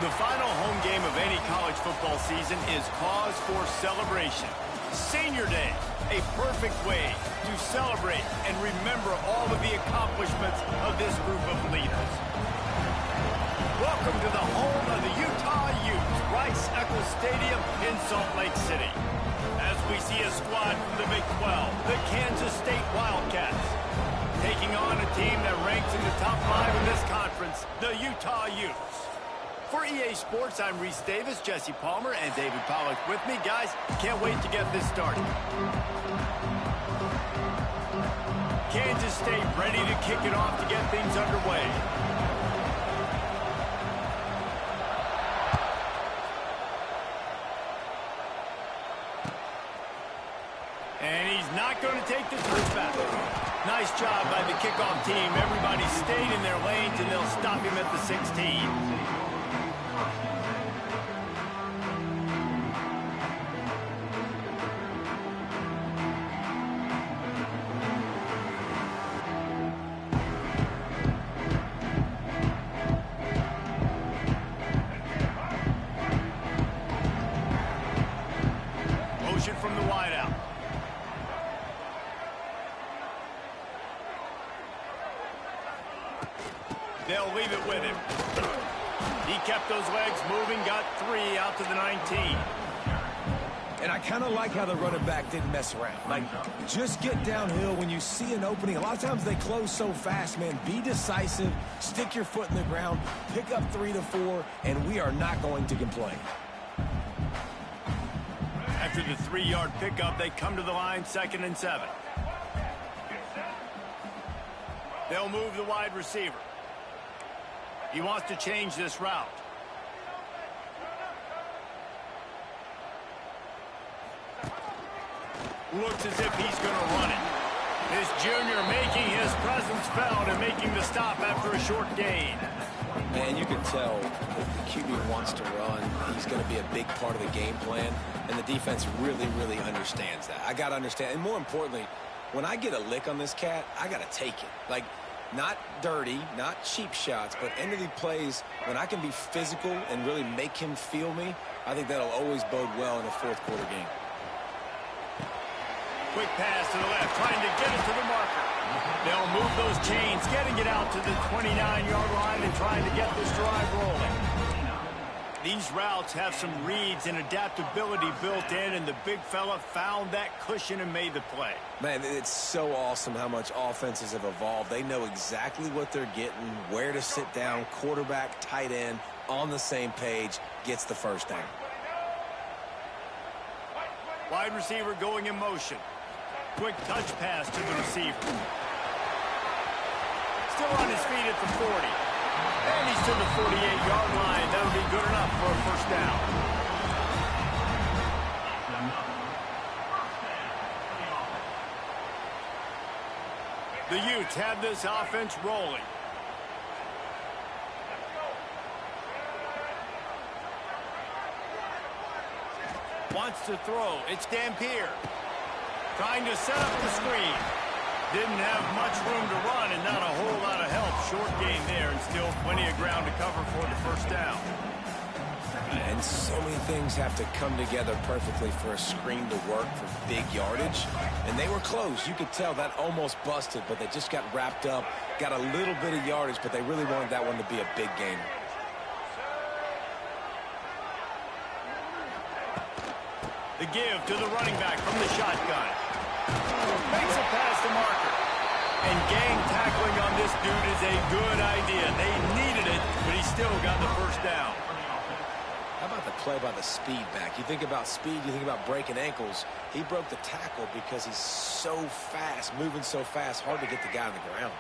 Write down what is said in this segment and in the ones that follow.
The final home game of any college football season is cause for celebration. Senior Day, a perfect way to celebrate and remember all of the accomplishments of this group of leaders. Welcome to the home of the Utah Utes, Rice-Eccles Stadium in Salt Lake City. As we see a squad from the Big 12, the Kansas State Wildcats, taking on a team that ranks in the top 5 in this conference, the Utah Utes. For EA Sports, I'm Reese Davis, Jesse Palmer, and David Pollack with me. Guys, can't wait to get this started. Kansas State ready to kick it off to get things underway. And he's not going to take the touchback. Nice job by the kickoff team. Everybody stayed in their lanes, and they'll stop him at the 16. From the wideout. They'll leave it with him. He kept those legs moving, got 3 out to the 19. And I kind of like how the running back didn't mess around. Like, just get downhill when you see an opening. A lot of times they close so fast, man. Be decisive, stick your foot in the ground, pick up 3 to 4, and we are not going to complain. After the 3-yard pickup, they come to the line, 2nd and 7. They'll move the wide receiver. He wants to change this route. Looks as if he's going to run it. This junior making his presence felt and making the stop after a short gain. Man, you can tell if the QB wants to run, he's going to be a big part of the game plan, and the defense really, really understands that. I got to understand, and more importantly, when I get a lick on this cat, I got to take it. Like, not dirty, not cheap shots, but end of the plays, when I can be physical and really make him feel me, I think that'll always bode well in a fourth-quarter game. Quick pass to the left, trying to get it to the marker. They'll move those chains, getting it out to the 29-yard line and trying to get this drive rolling. These routes have some reads and adaptability built in, and the big fella found that cushion and made the play. Man, it's so awesome how much offenses have evolved. They know exactly what they're getting, where to sit down, quarterback, tight end, on the same page, gets the first down. Wide receiver going in motion. Quick touch pass to the receiver. Still on his feet at the 40. And he's to the 48-yard line. That'll be good enough for a first down. The Utes have this offense rolling. Wants to throw. It's Dampier. Trying to set up the screen. Didn't have much room to run and not a whole lot of help. Short gain there and still plenty of ground to cover for the first down. And so many things have to come together perfectly for a screen to work for big yardage. And they were close. You could tell that almost busted, but they just got wrapped up, got a little bit of yardage, but they really wanted that one to be a big gainer. The give to the running back from the shotgun. Makes a pass to Marker. And gang tackling on this dude is a good idea. They needed it, but he still got the first down. How about the play by the speed back? You think about speed, you think about breaking ankles. He broke the tackle because he's so fast, moving so fast, hard to get the guy on the ground.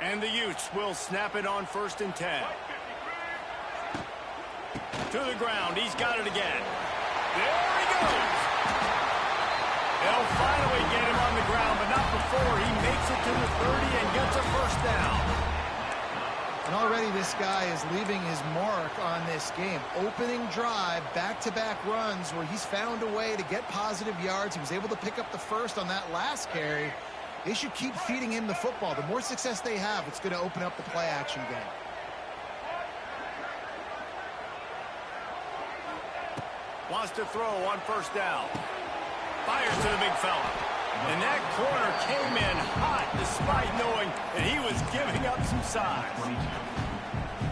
And the Utes will snap it on 1st and 10. To the ground, he's got it again. There he goes. They'll finally get him on the ground, but not before he makes it to the 30 and gets a first down. And already this guy is leaving his mark on this game. Opening drive, back-to-back runs where he's found a way to get positive yards. He was able to pick up the first on that last carry. They should keep feeding him the football. The more success they have, it's going to open up the play-action game. wants to throw on first down. Fires to the big fella. And that corner came in hot despite knowing that he was giving up some size.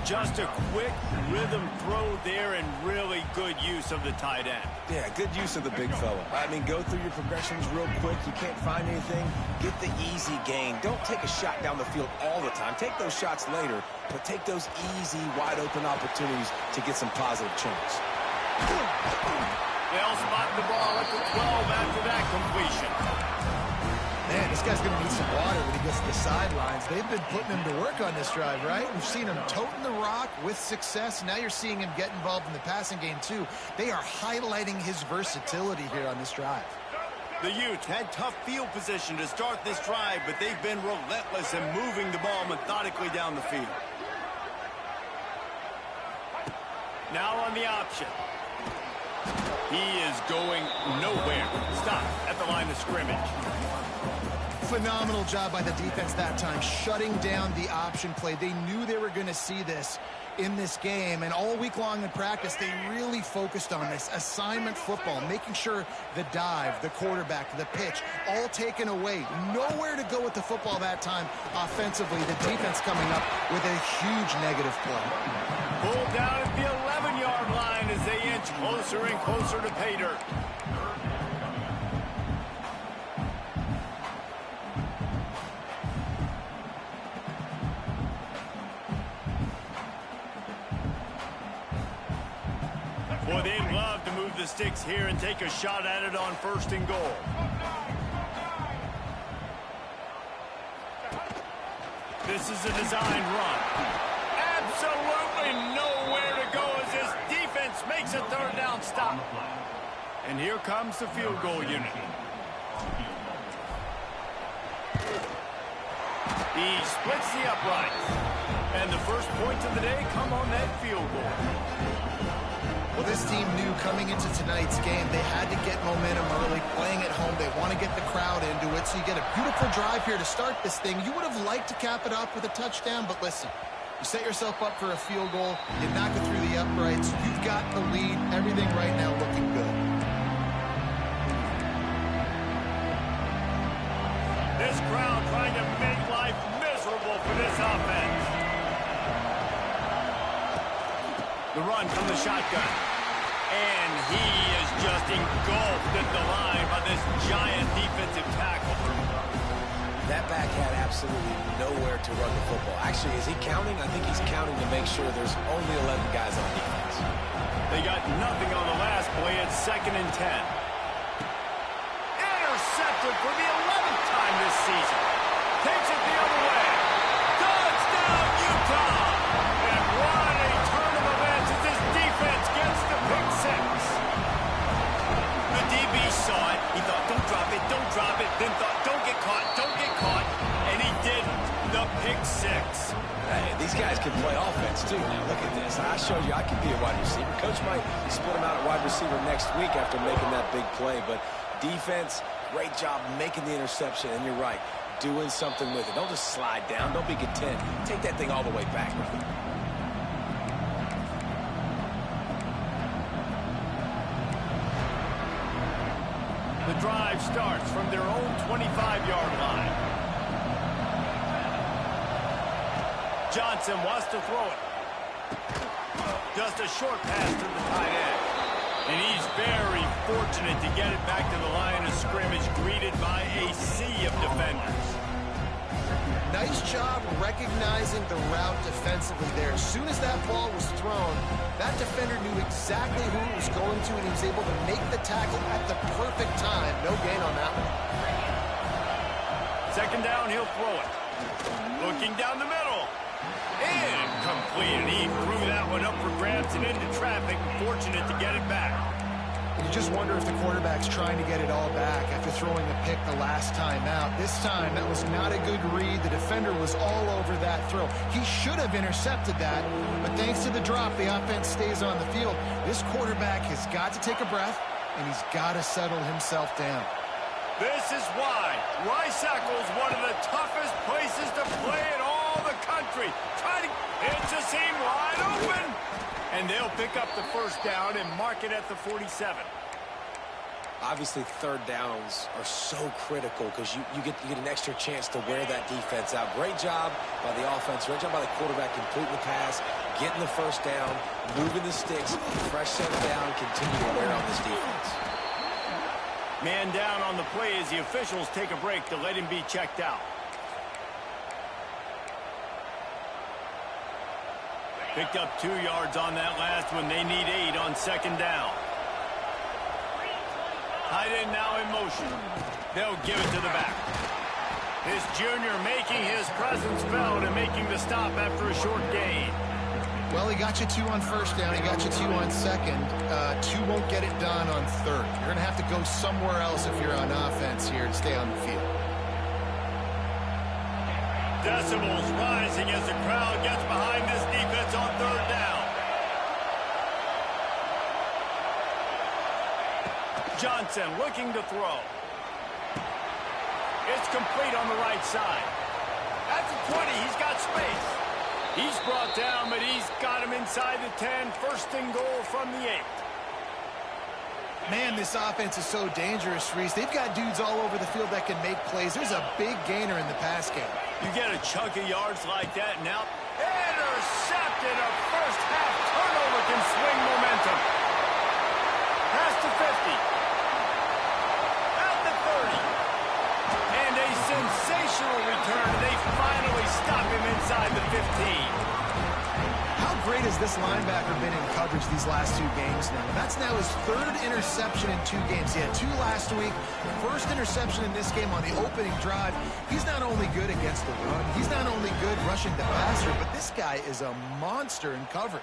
Just a quick rhythm throw there and really good use of the tight end. Yeah, good use of the big fella. I mean, go through your progressions real quick. You can't find anything. Get the easy gain. Don't take a shot down the field all the time. Take those shots later, but take those easy, wide-open opportunities to get some positive chunks. They'll spot the ball at the 12 after that completion. Man, this guy's going to need some water when he gets to the sidelines. They've been putting him to work on this drive, right? We've seen him toting the rock with success. Now you're seeing him get involved in the passing game, too. They are highlighting his versatility here on this drive. The Utes had tough field position to start this drive, but they've been relentless in moving the ball methodically down the field. Now on the option. He is going nowhere. Stop at the line of scrimmage. Phenomenal job by the defense that time, shutting down the option play. They knew they were going to see this in this game, and all week long in practice, they really focused on this assignment football, making sure the dive, the quarterback, the pitch, all taken away. Nowhere to go with the football that time offensively. The defense coming up with a huge negative play. Pulled down at the 11-yard line as they inch closer and closer to pay dirt. Boy, they'd love to move the sticks here and take a shot at it on 1st and goal. This is a designed run. Absolutely nowhere to go as this defense makes a 3rd down stop. And here comes the field goal unit. He splits the uprights. And the first points of the day come on that field goal. Well, this team knew coming into tonight's game they had to get momentum early, playing at home. They want to get the crowd into it, so you get a beautiful drive here to start this thing. You would have liked to cap it off with a touchdown, but listen, you set yourself up for a field goal, you knock it through the uprights, you've got the lead, everything right now looking good. This crowd trying to make life miserable for this offense. The run from the shotgun. And he is just engulfed at the line by this giant defensive tackle. That back had absolutely nowhere to run the football. Actually, is he counting? I think he's counting to make sure there's only 11 guys on defense. They got nothing on the last play. It's 2nd and 10. Intercepted for the 11th time this season. Takes it the other way. Touchdown, Utah! And what a turn of events as this defense gets the pick 6. The DB saw it. He thought, don't drop it. Then thought, don't get caught. And he didn't. The pick 6. Hey, these guys can play offense, too. Now, look at this. I showed you I can be a wide receiver. Coach might split him out at wide receiver next week after making that big play. But defense, great job making the interception. And you're right, doing something with it. Don't just slide down. Don't be content. Take that thing all the way back. The drive starts from their own 25-yard line. Johnson wants to throw it. Just a short pass to the tight end. And he's very fortunate to get it back to the line of scrimmage, greeted by a sea of defenders. Nice job recognizing the route defensively there. As soon as that ball was thrown, that defender knew exactly who it was going to, and he was able to make the tackle at the perfect time. No gain on that one. 2nd down, he'll throw it. Looking down the middle. Incomplete. He threw that one up for grabs and into traffic. Fortunate to get it back. You just wonder if the quarterback's trying to get it all back after throwing a pick the last time out. This time, that was not a good read. The defender was all over that throw. He should have intercepted that, but thanks to the drop, the offense stays on the field. This quarterback has got to take a breath, and he's got to settle himself down. This is why Rice Eccles, one of the toughest places to play in all the country. It's a seam wide open. And they'll pick up the first down and mark it at the 47. Obviously, third downs are so critical because you get an extra chance to wear that defense out. Great job by the offense. Great job by the quarterback completing the pass, getting the first down, moving the sticks, fresh set down, continue to wear on this defense. Man down on the play as the officials take a break to let him be checked out. Picked up 2 yards on that last one. They need 8 on second down. Tight end now in motion. They'll give it to the back. This junior making his presence felt and making the stop after a short gain. Well, he got you 2 on first down. He got you 2 on second. 2 won't get it done on third. You're going to have to go somewhere else if you're on offense here to stay on the field. Decibels rising as the crowd gets behind this defense on third down. Johnson looking to throw. It's complete on the right side. At the 20, he's got space. He's brought down, but he's got him inside the 10. First and goal from the 8. Man, this offense is so dangerous, Reese. They've got dudes all over the field that can make plays. There's a big gainer in the pass game. You get a chunk of yards like that now. Intercepted. A first half turnover can swing momentum. Past the 50. At the 30. And a sensational return. They finally stop him inside the 15. How great has this linebacker been in coverage these last 2 games now? That's now his 3rd interception in 2 games. He had 2 last week. First interception in this game on the opening drive. He's not only good against the run, he's not only good rushing the passer, but this guy is a monster in coverage.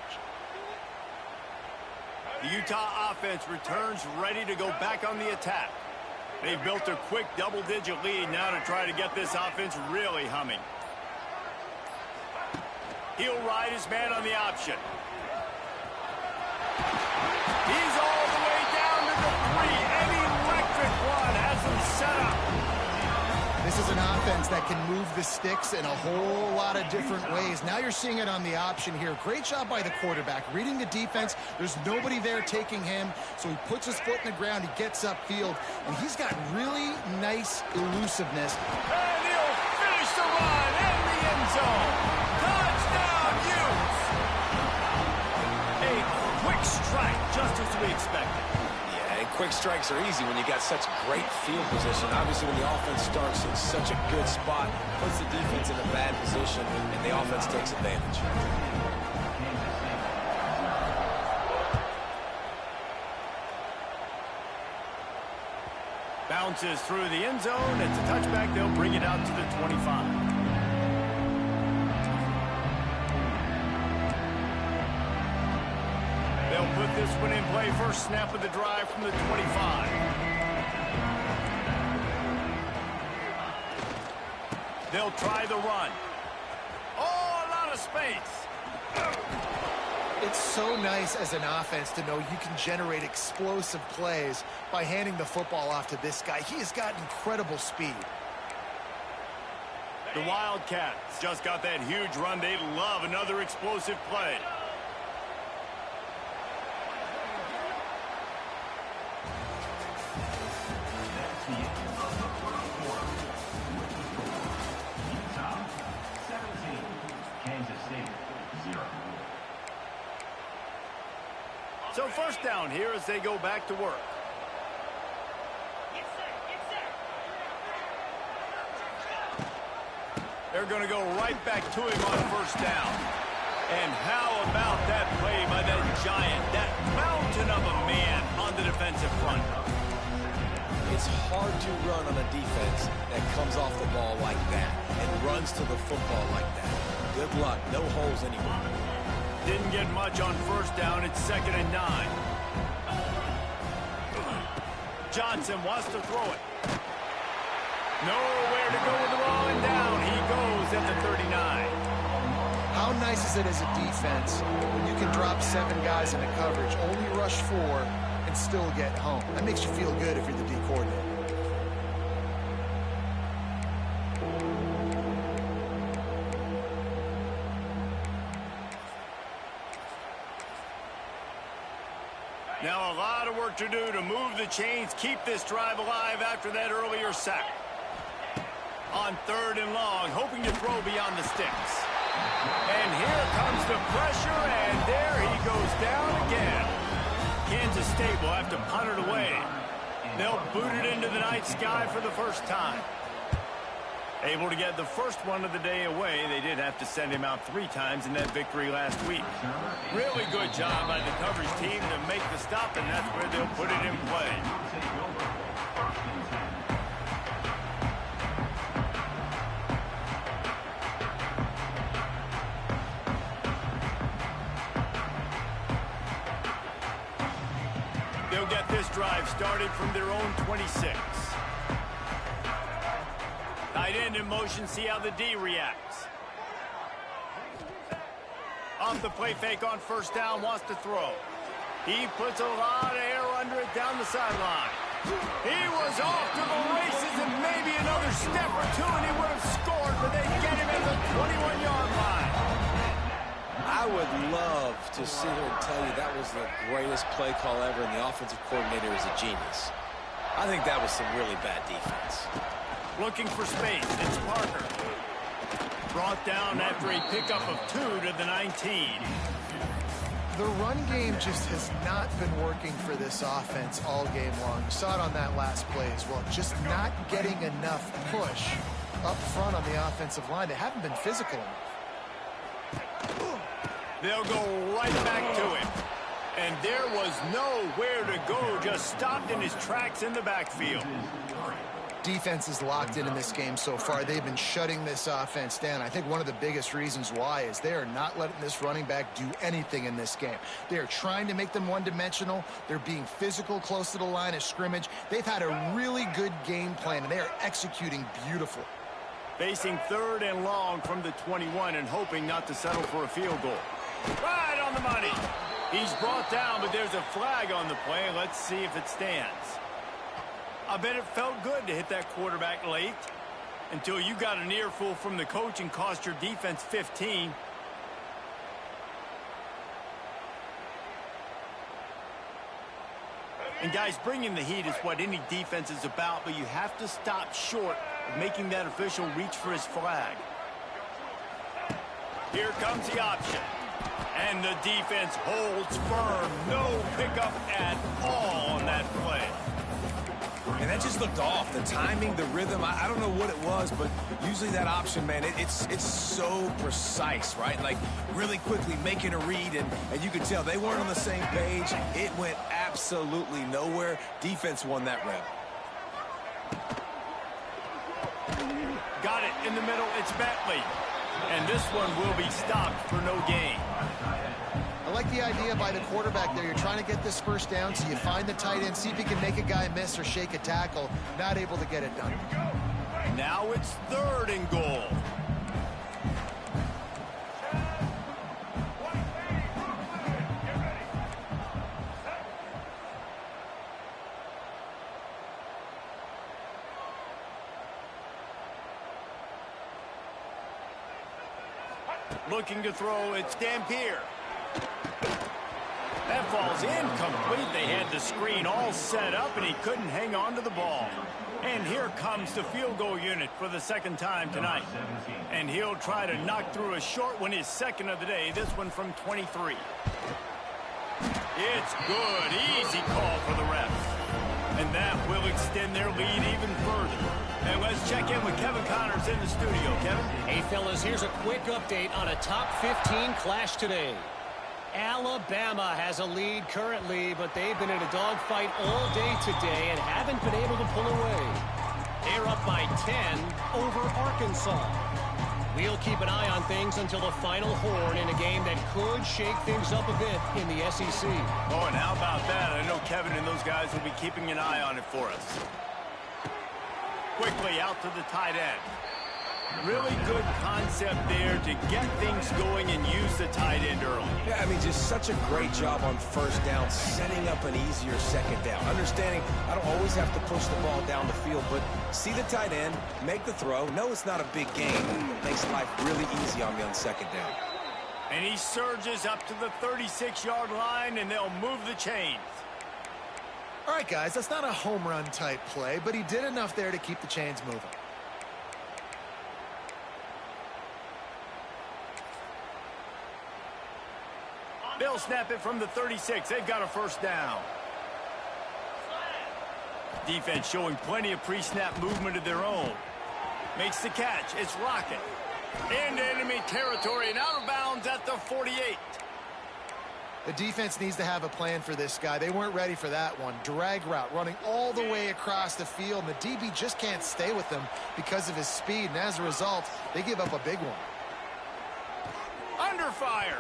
The Utah offense returns ready to go back on the attack. They've built a quick double-digit lead now to try to get this offense really humming. He'll ride his man on the option. He's all the way down to the 3. An electric one has him set up. This is an offense that can move the sticks in a whole lot of different ways. Now you're seeing it on the option here. Great job by the quarterback. Reading the defense. There's nobody there taking him, so he puts his foot in the ground. He gets upfield, and he's got really nice elusiveness. And he'll finish the run in the end zone. Touchdown, Utes! A quick strike, just as we expected. Yeah, and quick strikes are easy when you got such great field position. Obviously, when the offense starts in such a good spot, puts the defense in a bad position, and the offense takes advantage. Bounces through the end zone. It's a touchback. They'll bring it out to the 25. They'll put this one in play. First snap of the drive from the 25. They'll try the run. Oh, a lot of space. It's so nice as an offense to know you can generate explosive plays by handing the football off to this guy. He has got incredible speed. The Wildcats just got that huge run. They love another explosive play. So first down here as they go back to work. They're going to go right back to him on first down. And how about that play by that giant, that mountain of a man on the defensive front? It's hard to run on a defense that comes off the ball like that and runs to the football like that. Good luck. No holes anywhere. Didn't get much on first down. It's 2nd and 9. Johnson wants to throw it. Nowhere to go with the ball, and down he goes at the 39. How nice is it as a defense when you can drop 7 guys into coverage, only rush 4, and still get home? That makes you feel good if you're the D coordinator. Now a lot of work to do to move the chains, keep this drive alive after that earlier sack. On 3rd and long, hoping to throw beyond the sticks. And here comes the pressure, and there he goes down again. Kansas State will have to punt it away. They'll boot it into the night sky for the first time. Able to get the first one of the day away. They did have to send him out 3 times in that victory last week. Really good job by the coverage team to make the stop, and that's where they'll put it in play. They'll get this drive started from their own 26. Tight end in motion, see how the D reacts. Off the play fake on 1st down, wants to throw. He puts a lot of air under it down the sideline. He was off to the races and maybe another step or 2 and he would have scored, but they get him at the 21-yard line. I would love to sit here and tell you that was the greatest play call ever and the offensive coordinator is a genius. I think that was some really bad defense. Looking for space, it's Parker. Brought down after a pickup of 2 to the 19. The run game just has not been working for this offense all game long. You saw it on that last play as well. Just not getting enough push up front on the offensive line. They haven't been physical enough. They'll go right back to him. And there was nowhere to go, just stopped in his tracks in the backfield. Defense is locked in this game so far. They've been shutting this offense down. I think one of the biggest reasons why is they are not letting this running back do anything in this game. They are trying to make them one-dimensional. They're being physical close to the line of scrimmage. They've had a really good game plan, and they are executing beautifully. Facing 3rd and long from the 21 and hoping not to settle for a field goal. Right on the money. He's brought down, but there's a flag on the play. Let's see if it stands. I bet it felt good to hit that quarterback late until you got an earful from the coach and cost your defense 15. And guys, bringing the heat is what any defense is about, but you have to stop short of making that official reach for his flag. Here comes the option. And the defense holds firm. No pickup at all on that play. And that just looked off. The timing, the rhythm, I don't know what it was, but usually that option, man, it's so precise, right? Like really quickly making a read, and you could tell they weren't on the same page. It went absolutely nowhere. Defense won that rep. Got it in the middle. It's Bentley. And this one will be stopped for no gain. I like the idea by the quarterback there. You're trying to get this first down, so you find the tight end, see if he can make a guy miss or shake a tackle. Not able to get it done. Now it's 3rd and goal. Looking to throw, it's Dampier. That falls incomplete. They had the screen all set up, and he couldn't hang on to the ball. And here comes the field goal unit for the 2nd time tonight. And he'll try to knock through a short one, his 2nd of the day, this one from 23. It's good. Easy call for the refs. And that will extend their lead even further. And let's check in with Kevin Connors in the studio. Kevin? Hey, fellas, here's a quick update on a top 15 clash today. Alabama has a lead currently, but they've been in a dogfight all day today and haven't been able to pull away. They're up by 10 over Arkansas. We'll keep an eye on things until the final horn in a game that could shake things up a bit in the SEC. Oh, and how about that? I know Kevin and those guys will be keeping an eye on it for us. Quickly out to the tight end. Really good concept there to get things going and use the tight end early. Yeah, I mean, just such a great job on 1st down, setting up an easier 2nd down. Understanding I don't always have to push the ball down the field, but see the tight end, make the throw. No, it's not a big game. It makes life really easy on me on 2nd down. And he surges up to the 36-yard line, and they'll move the chains. All right, guys, that's not a home run type play, but he did enough there to keep the chains moving. They'll snap it from the 36. They've got a first down. Defense showing plenty of pre-snap movement of their own. Makes the catch. It's Rocket. Into enemy territory and out of bounds at the 48. The defense needs to have a plan for this guy. They weren't ready for that one. Drag route running all the way across the field, and the DB just can't stay with him because of his speed, and as a result, they give up a big one. Under fire.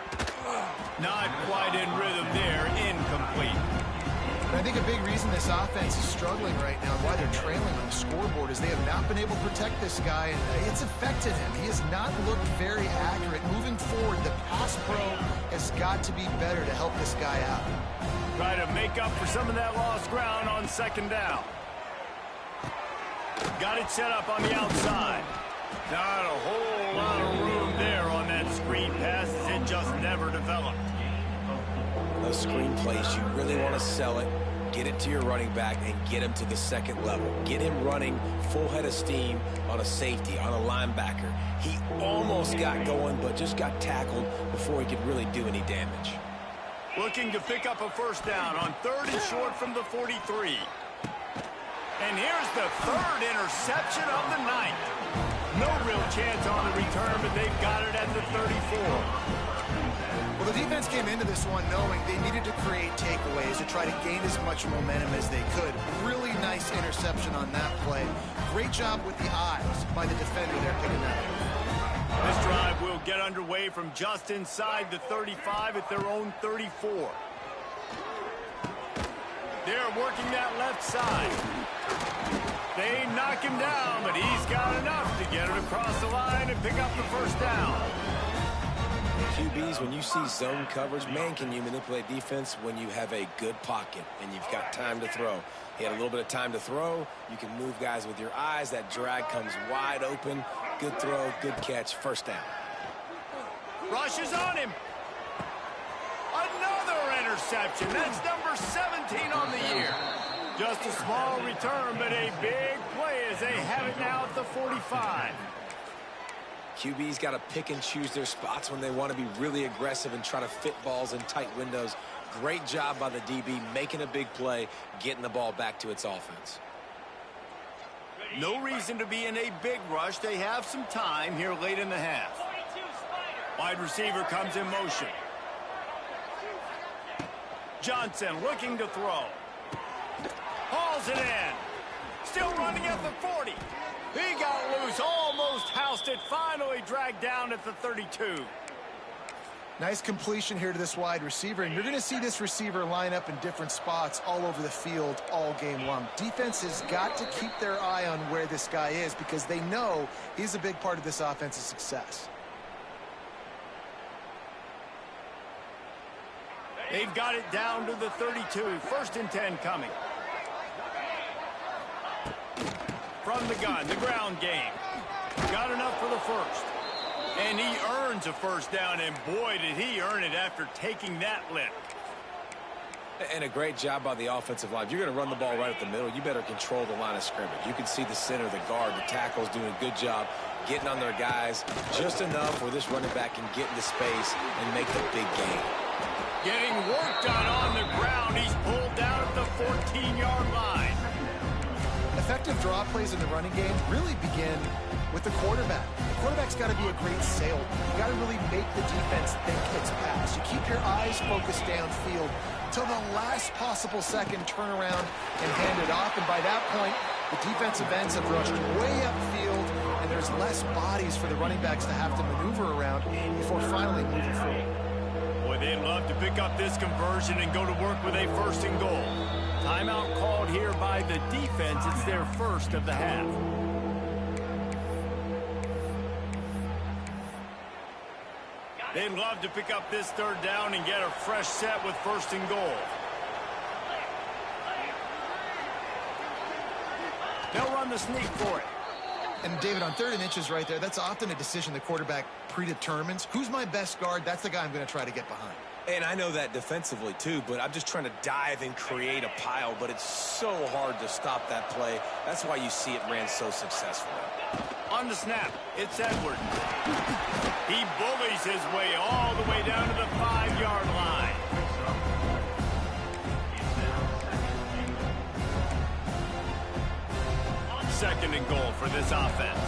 Not quite in rhythm there. Incomplete. And I think a big reason this offense is struggling right now and why they're trailing on the scoreboard is they have not been able to protect this guy, and it's affected him. He has not looked very accurate. Moving forward, the pass pro has got to be better to help this guy out. Try to make up for some of that lost ground on second down. Got it set up on the outside. Not a whole lot of room there on that screen pass as it just never developed. Those screen plays, you really want to sell it, get it to your running back, and get him to the second level. Get him running full head of steam on a safety, on a linebacker. He almost got going, but just got tackled before he could really do any damage. Looking to pick up a first down on 3rd and short from the 43. And here's the 3rd interception of the night. No real chance on the return, but they've got it at the 34. Well, the defense came into this one knowing they needed to create takeaways to try to gain as much momentum as they could. Really nice interception on that play. Great job with the eyes by the defender there picking that up. This drive will get underway from just inside the 35 at their own 34. They're working that left side. They knock him down, but he's got enough to get it across the line and pick up the first down. QBs, when you see zone coverage, man, can you manipulate defense when you have a good pocket and you've got time to throw. He had a little bit of time to throw. You can move guys with your eyes. That drag comes wide open. Good throw, good catch, first down. Rushes on him. Another interception. That's number 17 on the year. Just a small return, but a big play as they have it now at the 45. QB's got to pick and choose their spots when they want to be really aggressive and try to fit balls in tight windows. Great job by the DB making a big play, getting the ball back to its offense. No reason to be in a big rush. They have some time here late in the half. Wide receiver comes in motion. Johnson looking to throw. Hauls it in. Still running at the 40. He got loose, almost housed it, finally dragged down at the 32. Nice completion here to this wide receiver, and you're going to see this receiver line up in different spots all over the field all game long. Defense has got to keep their eye on where this guy is because they know he's a big part of this offense's success. They've got it down to the 32. 1st and 10 coming. From the gun, the ground game. Got enough for the first. And he earns a first down, and boy, did he earn it after taking that lick. And a great job by the offensive line. If you're going to run the ball right at the middle, you better control the line of scrimmage. You can see the center, the guard, the tackles doing a good job getting on their guys just enough where this running back can get into space and make the big game. Getting work done on the ground. He's pulled down at the 14-yard line. Effective draw plays in the running game really begin with the quarterback. The quarterback's got to be a great salesman. You got to really make the defense think it's pass. You keep your eyes focused downfield till the last possible second, turn around and hand it off. And by that point, the defensive ends have rushed way upfield, and there's less bodies for the running backs to have to maneuver around before finally moving forward. Boy, they'd love to pick up this conversion and go to work with a 1st and goal. Timeout called here by the defense. It's their first of the half. They'd love to pick up this 3rd down and get a fresh set with 1st and goal. They'll run the sneak for it. And David, on 3rd and inches right there, that's often a decision the quarterback predetermines. Who's my best guard? That's the guy I'm going to try to get behind. And I know that defensively too, but I'm just trying to dive and create a pile, but it's so hard to stop that play. That's why you see it ran so successfully. On the snap, it's Edwards. He bullies his way all the way down to the 5-yard line. Second and goal for this offense.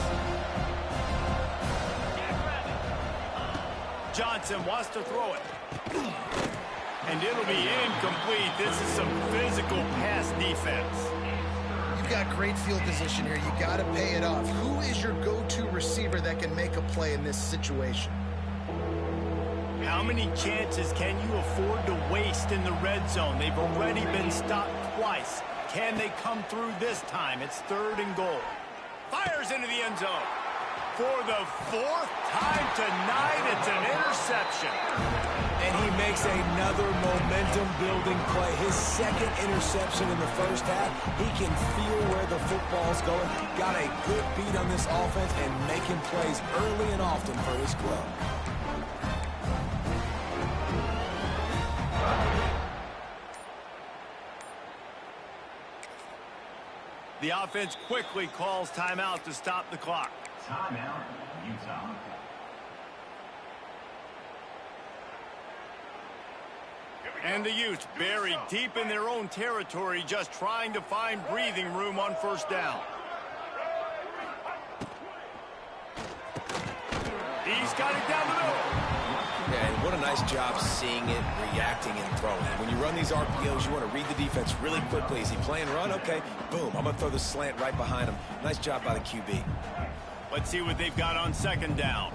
Johnson wants to throw it. And it'll be incomplete. This is some physical pass defense. You've got great field position here. You got to pay it off. Who is your go-to receiver that can make a play in this situation? How many chances can you afford to waste in the red zone? They've already been stopped twice. Can they come through this time? It's 3rd and goal. Fires into the end zone. For the 4th time tonight, it's an interception. And he makes another momentum-building play. His 2nd interception in the first half. He can feel where the football's going. Got a good beat on this offense and making plays early and often for his club. The offense quickly calls timeout to stop the clock. Timeout, Utah. And the Utes buried deep in their own territory, just trying to find breathing room on 1st down. He's got it down the middle. Yeah, and what a nice job seeing it, reacting, and throwing it. When you run these RPOs, you want to read the defense really quickly. Is he playing run? Okay, boom. I'm going to throw the slant right behind him. Nice job by the QB. Let's see what they've got on 2nd down.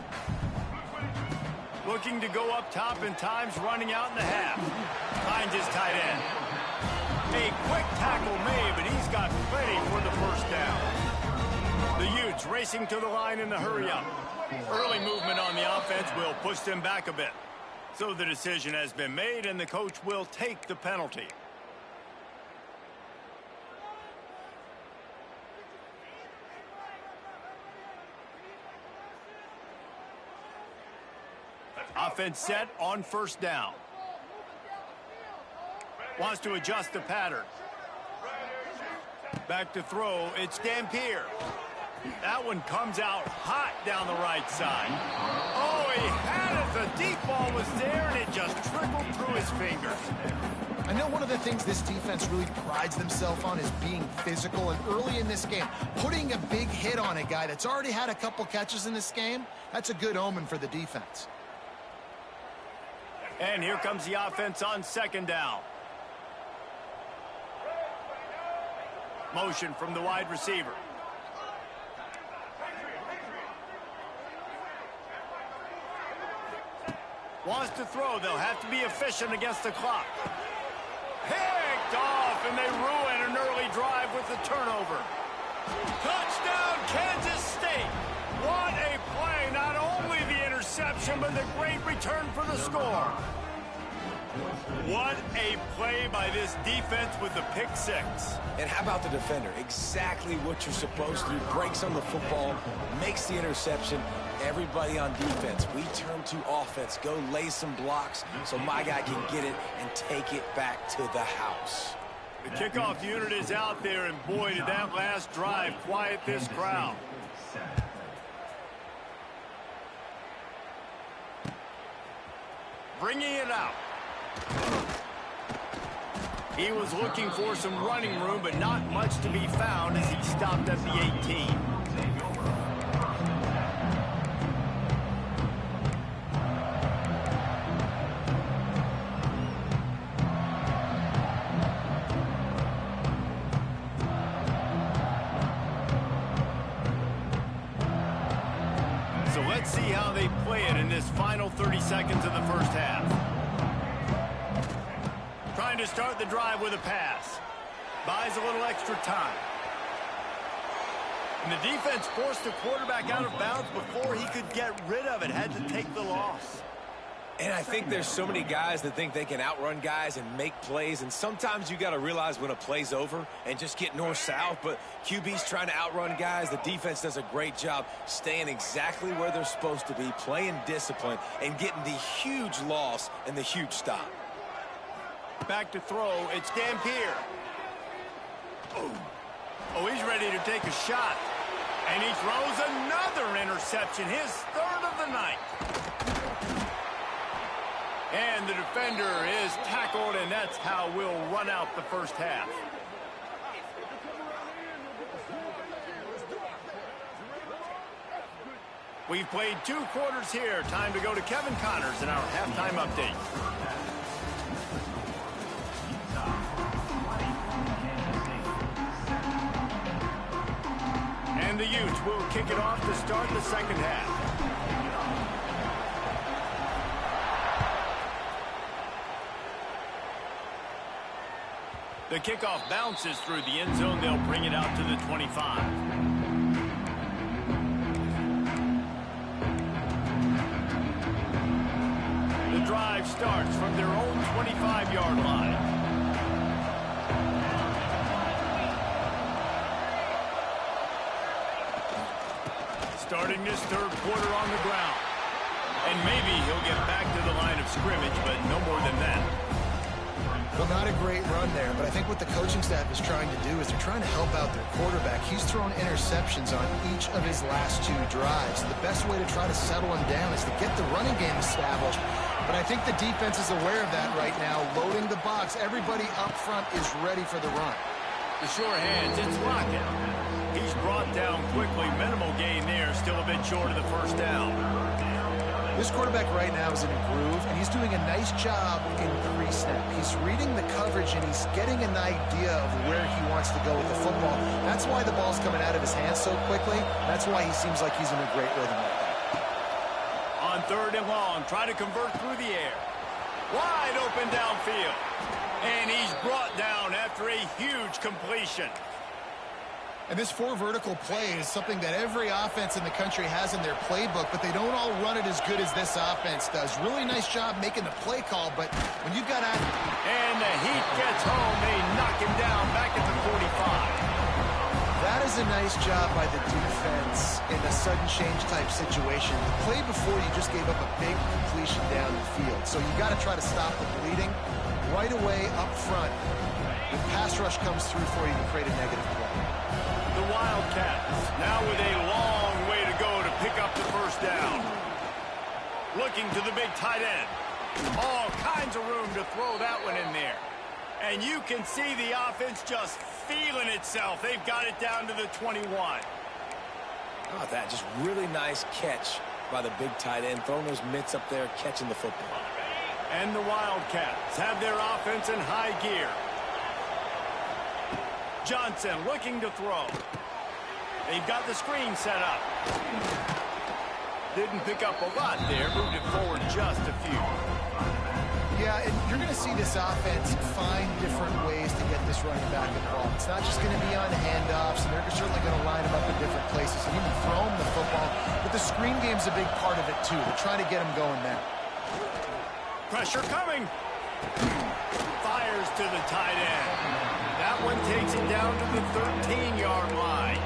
Looking to go up top, and time's running out in the half. Finds his tight end. A quick tackle made, but he's got plenty for the 1st down. The Utes racing to the line in the hurry-up. Early movement on the offense will push them back a bit. So the decision has been made, and the coach will take the penalty. Offense set on 1st down. Wants to adjust the pattern. Back to throw, it's Dampier. That one comes out hot down the right side. Oh, he had it. The deep ball was there, and it just trickled through his fingers. I know one of the things this defense really prides themselves on is being physical, and early in this game, putting a big hit on a guy that's already had a couple catches in this game, that's a good omen for the defense. And here comes the offense on 2nd down. Motion from the wide receiver. Wants to throw. They'll have to be efficient against the clock. Picked off, and they ruin an early drive with the turnover. Touchdown, Kansas State. What a play. Not only the interception, but the great return for the score. What a play by this defense with the pick 6. And how about the defender? Exactly what you're supposed to do. Breaks on the football, makes the interception. Everybody on defense, we turn to offense. Go lay some blocks so my guy can get it and take it back to the house. The kickoff unit is out there, and boy, did that last drive quiet this crowd. Bringing it out. He was looking for some running room, but not much to be found as he stopped at the 18. So let's see how they play it in this final 30 seconds of the first half. Trying to start the drive with a pass. Buys a little extra time. And the defense forced the quarterback out of bounds before he could get rid of it. Had to take the loss. And I think there's so many guys that think they can outrun guys and make plays, and sometimes you got to realize when a play's over and just get north-south, but QB's trying to outrun guys. The defense does a great job staying exactly where they're supposed to be, playing discipline, and getting the huge loss and the huge stop. Back to throw, it's Dampier. Oh, he's ready to take a shot. And he throws another interception, his third of the night. And the defender is tackled, and that's how we'll run out the first half. We've played 2 quarters here. Time to go to Kevin Connors in our halftime update. And the Utes will kick it off to start the second half. The kickoff bounces through the end zone. They'll bring it out to the 25. The drive starts from their own 25-yard line. Starting this third quarter on the ground. And maybe he'll get back to the line of scrimmage, but no more than that. Well, not a great run there, but I think what the coaching staff is trying to do is they're trying to help out their quarterback. He's thrown interceptions on each of his last 2 drives. The best way to try to settle him down is to get the running game established. But I think the defense is aware of that right now, loading the box. Everybody up front is ready for the run. The sure hands, it's Lockett. He's brought down quickly. Minimal gain there, still a bit short of the first down. This quarterback right now is in a groove, and he's doing a nice job in pre-snap. He's reading the coverage, and he's getting an idea of where he wants to go with the football. That's why the ball's coming out of his hands so quickly. That's why he seems like he's in a great rhythm right now. On 3rd and long, try to convert through the air. Wide open downfield. And he's brought down after a huge completion. And this 4 vertical play is something that every offense in the country has in their playbook, but they don't all run it as good as this offense does. Really nice job making the play call, but when you've got to... And the Heat gets home. They knock him down back at the 45. That is a nice job by the defense in a sudden change type situation. The play before, you just gave up a big completion down the field. So you got to try to stop the bleeding right away up front. The pass rush comes through for you to create a negative play. The Wildcats now with a long way to go to pick up the first down. Looking to the big tight end. All kinds of room to throw that one in there. And you can see the offense just feeling itself. They've got it down to the 21. How about that? Just really nice catch by the big tight end, throwing those mitts up there, catching the football. And the Wildcats have their offense in high gear. Johnson looking to throw. They've got the screen set up. Didn't pick up a lot there. Moved it forward just a few. Yeah, and you're going to see this offense find different ways to get this running back involved. It's not just going to be on handoffs, and they're certainly going to line him up in different places and even throw him the football. But the screen game's a big part of it, too. They're trying to get him going now. Pressure coming. Fires to the tight end. That one takes it down to the 13-yard line.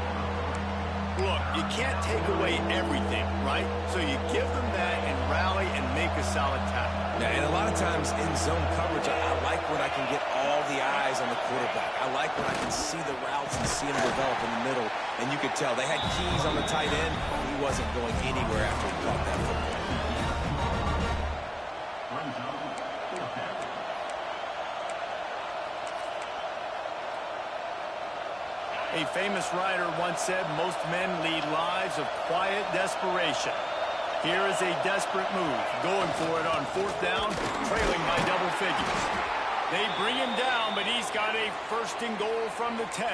Look, you can't take away everything, right? So you give them that and rally and make a solid tackle. Yeah, and a lot of times in zone coverage, I like when I can get all the eyes on the quarterback. I like when I can see the routes and see them develop in the middle. And you could tell they had keys on the tight end. He wasn't going anywhere after he caught that football. A famous writer once said, most men lead lives of quiet desperation. Here is a desperate move, going for it on 4th down, trailing by double figures. They bring him down, but he's got a 1st and goal from the 10.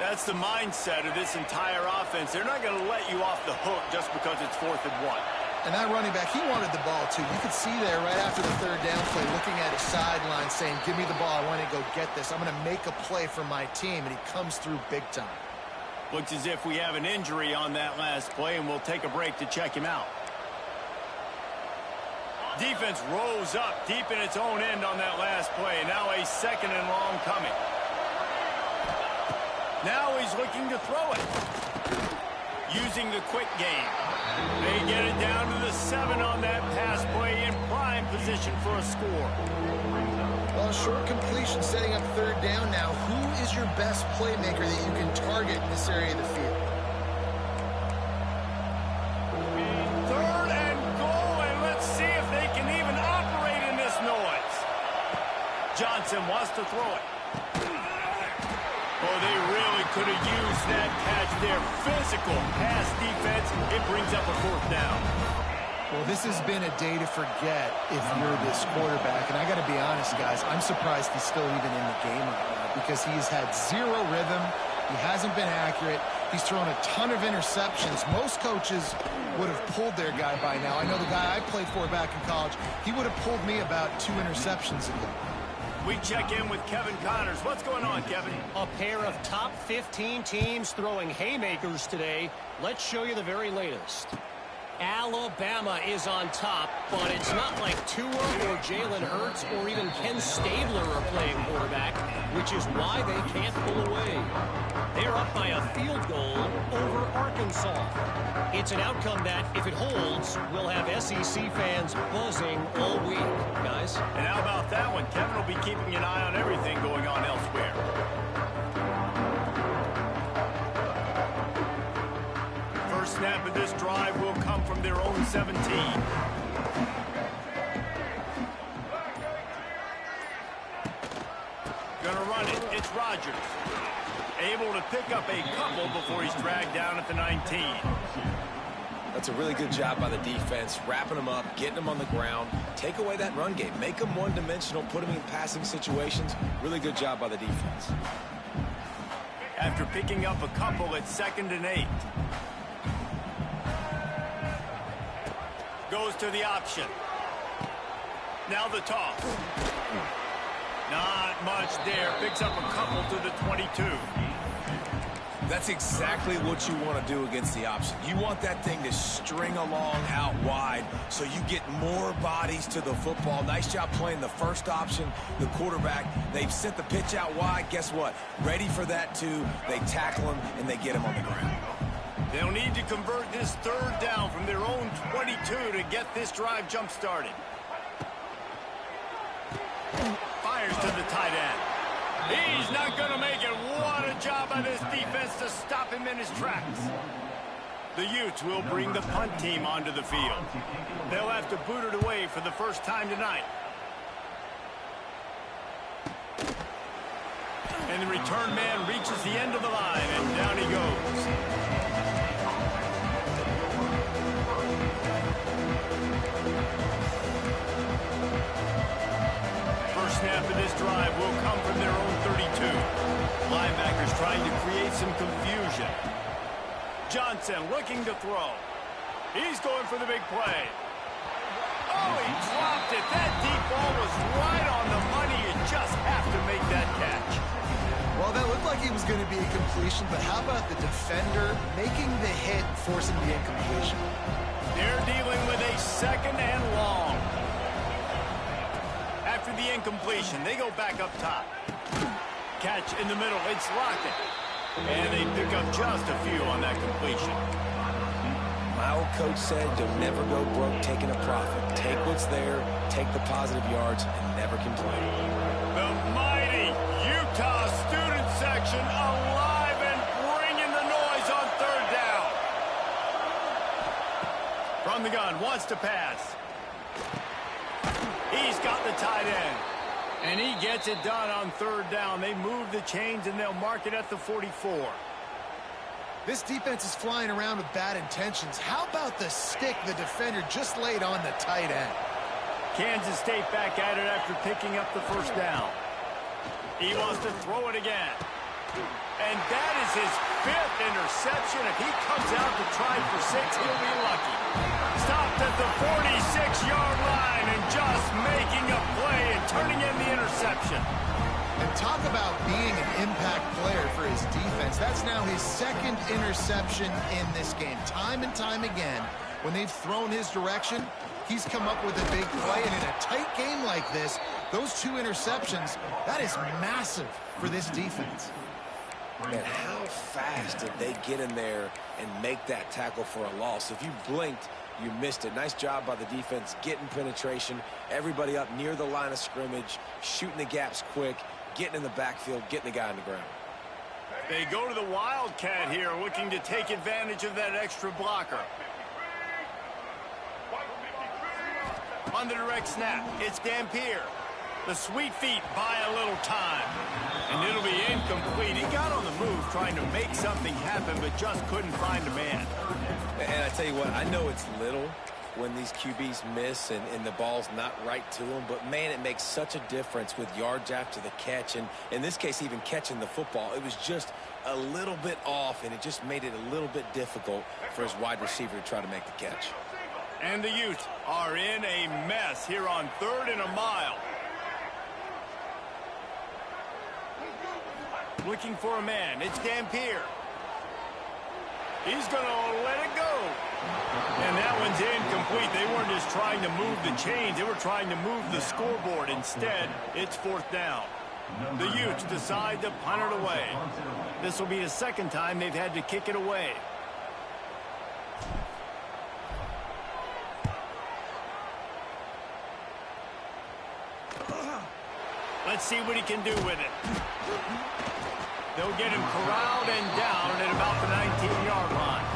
That's the mindset of this entire offense. They're not going to let you off the hook just because it's 4th and 1. And that running back, he wanted the ball, too. You could see there right after the 3rd down play, looking at his sideline, saying, give me the ball. I want to go get this. I'm going to make a play for my team. And he comes through big time. Looks as if we have an injury on that last play, and we'll take a break to check him out. Defense rose up deep in its own end on that last play. Now a 2nd and long coming. Now he's looking to throw it. Using the quick game. They get it down to the 7 on that pass play in prime position for a score. Well, a short completion setting up 3rd down now. Who is your best playmaker that you can target in this area of the field? 3rd and goal, and let's see if they can even operate in this noise. Johnson wants to throw it. Oh, they really could have used that catch there. Physical pass defense. It brings up a 4th down. Well, this has been a day to forget if you're this quarterback. And I got to be honest, guys, I'm surprised he's still even in the game right now because he's had 0 rhythm. He hasn't been accurate. He's thrown a ton of interceptions. Most coaches would have pulled their guy by now. I know the guy I played for back in college, he would have pulled me about 2 interceptions ago. We check in with Kevin Connors. What's going on, Kevin? A pair of top 15 teams throwing haymakers today. Let's show you the very latest. Alabama is on top, but it's not like Tua or Jalen Hurts or even Ken Stabler are playing quarterback, which is why they can't pull away. They're up by a field goal over Arkansas. It's an outcome that, if it holds, will have SEC fans buzzing all week, guys. And how about that one? Kevin will be keeping an eye on everything going on elsewhere. First snap of this drive will come from their own 17. Gonna run it. It's Rodgers. Able to pick up a couple before he's dragged down at the 19. That's a really good job by the defense, wrapping them up, getting them on the ground. Take away that run game. Make them one-dimensional, put them in passing situations. Really good job by the defense. After picking up a couple, it's 2nd and 8. Goes to the option. Now the toss. Not much there. Picks up a couple to the 22. That's exactly what you want to do against the option. You want that thing to string along out wide so you get more bodies to the football. Nice job playing the first option, the quarterback. They've sent the pitch out wide. Guess what? Ready for that too. They tackle him and they get him on the ground. They'll need to convert this 3rd down from their own 22 to get this drive jump-started. Fires to the tight end. He's not going to make it. What a job by this defense to stop him in his tracks. The Utes will bring the punt team onto the field. They'll have to boot it away for the first time tonight. And the return man reaches the end of the line, and down he goes. First snap of this drive will come from their own 32. Linebackers trying to create some confusion. Johnson looking to throw. He's going for the big play. Oh, he dropped it. That deep ball was right on the money. You just have to make that catch. Well, that looked like it was going to be a completion, but how about the defender making the hit, forcing the incompletion? They're dealing with a 2nd and long. After the incompletion, they go back up top. Catch in the middle. It's Lockett. And they pick up just a few on that completion. My old coach said, don't never go broke taking a profit. Take what's there, take the positive yards, and never complain. The mighty Utah student section alive and bringing the noise on 3rd down. From the gun, wants to pass. He's got the tight end. And he gets it done on 3rd down. They move the chains and they'll mark it at the 44. This defense is flying around with bad intentions. How about the stick the defender just laid on the tight end? Kansas State back at it after picking up the first down. He wants to throw it again. And that is his 5th interception. If he comes out to try for 6, he'll be lucky. Stopped at the 46-yard line and just making a play and turning in the interception. And talk about being an impact player for his defense. That's now his 2nd interception in this game. Time and time again, when they've thrown his direction, he's come up with a big play. And in a tight game like this, those 2 interceptions, that is massive for this defense. Man, how fast did they get in there and make that tackle for a loss? If you blinked, you missed it. Nice job by the defense getting penetration, everybody up near the line of scrimmage, shooting the gaps quick, getting in the backfield, getting the guy on the ground. They go to the Wildcat here, looking to take advantage of that extra blocker. On the direct snap, it's Dampier. The sweet feet buy a little time. And it'll be incomplete. He got on the move trying to make something happen, but just couldn't find a man. And I tell you what, I know it's little when these QBs miss and the ball's not right to them, but man, it makes such a difference with yards after the catch, and in this case, even catching the football. It was just a little bit off, and it just made it a little bit difficult for his wide receiver to try to make the catch. And the Utes are in a mess here on 3rd and a mile. Looking for a man. It's Dampier. He's going to let it go. And that one's incomplete. They weren't just trying to move the chains. They were trying to move the scoreboard. Instead, it's 4th down. The Utes decide to punt it away. This will be the 2nd time they've had to kick it away. Let's see what he can do with it. They'll get him corralled and down at about the 19-yard line.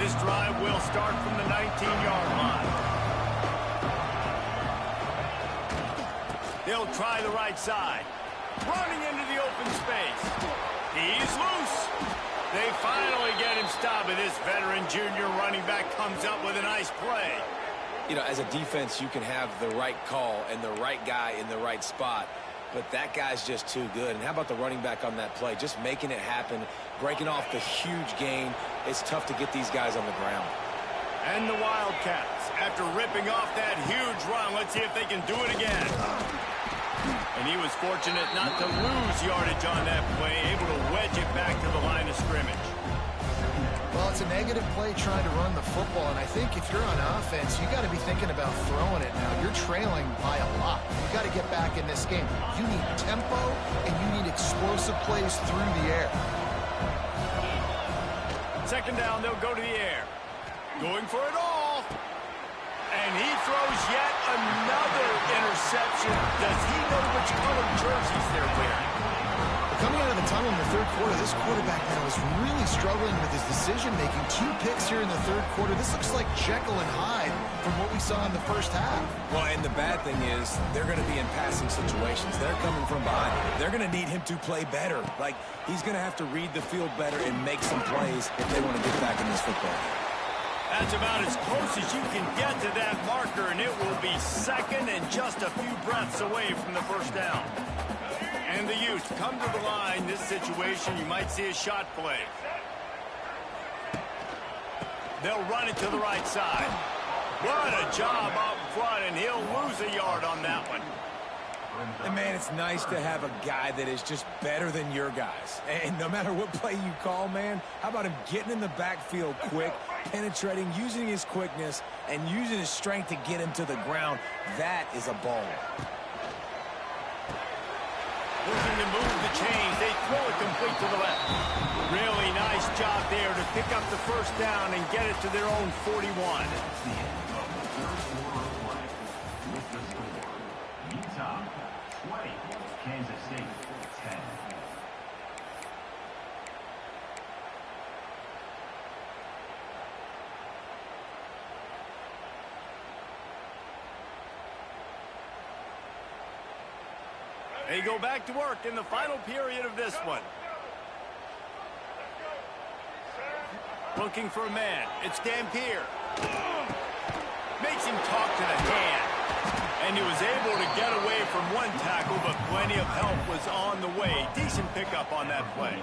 This drive will start from the 19-yard line. They'll try the right side. Running into the open space. He's loose. They finally get him stopped, and this veteran junior running back comes up with a nice play. You know, as a defense, you can have the right call and the right guy in the right spot, but that guy's just too good. And how about the running back on that play? Just making it happen, breaking off the huge gain. It's tough to get these guys on the ground. And the Wildcats, after ripping off that huge run, let's see if they can do it again. And he was fortunate not to lose yardage on that play, able to wedge it back to the line of scrimmage. Well, it's a negative play trying to run the football, and I think if you're on offense, you got to be thinking about throwing it now. You're trailing by a lot. You got to get back in this game. You need tempo, and you need explosive plays through the air. 2nd down, they'll go to the air. Going for it all. And he throws yet another interception. Does he know which color jerseys they're wearing? Coming out of the tunnel in the 3rd quarter, this quarterback now is really struggling with his decision-making. 2 picks here in the 3rd quarter. This looks like Jekyll and Hyde from what we saw in the 1st half. Well, and the bad thing is they're going to be in passing situations. They're coming from behind. They're going to need him to play better. Like, he's going to have to read the field better and make some plays if they want to get back in this football game. That's about as close as you can get to that marker, and it will be 2nd and just a few breaths away from the 1st down. And the Utes come to the line. This situation, you might see a shot play. They'll run it to the right side. What a job up front, and he'll lose a yard on that one. And, man, it's nice to have a guy that is just better than your guys. And no matter what play you call, man, how about him getting in the backfield quick, penetrating, using his quickness, and using his strength to get him to the ground? That is a ball. Looking to move the chains. They throw it complete to the left. Really nice job there to pick up the 1st down and get it to their own 41. Utah 20, Kansas State 10. They go back to work in the final period of this one. Looking for a man. It's Dampier. Makes him talk to the hand. And he was able to get away from one tackle, but plenty of help was on the way. Decent pickup on that play.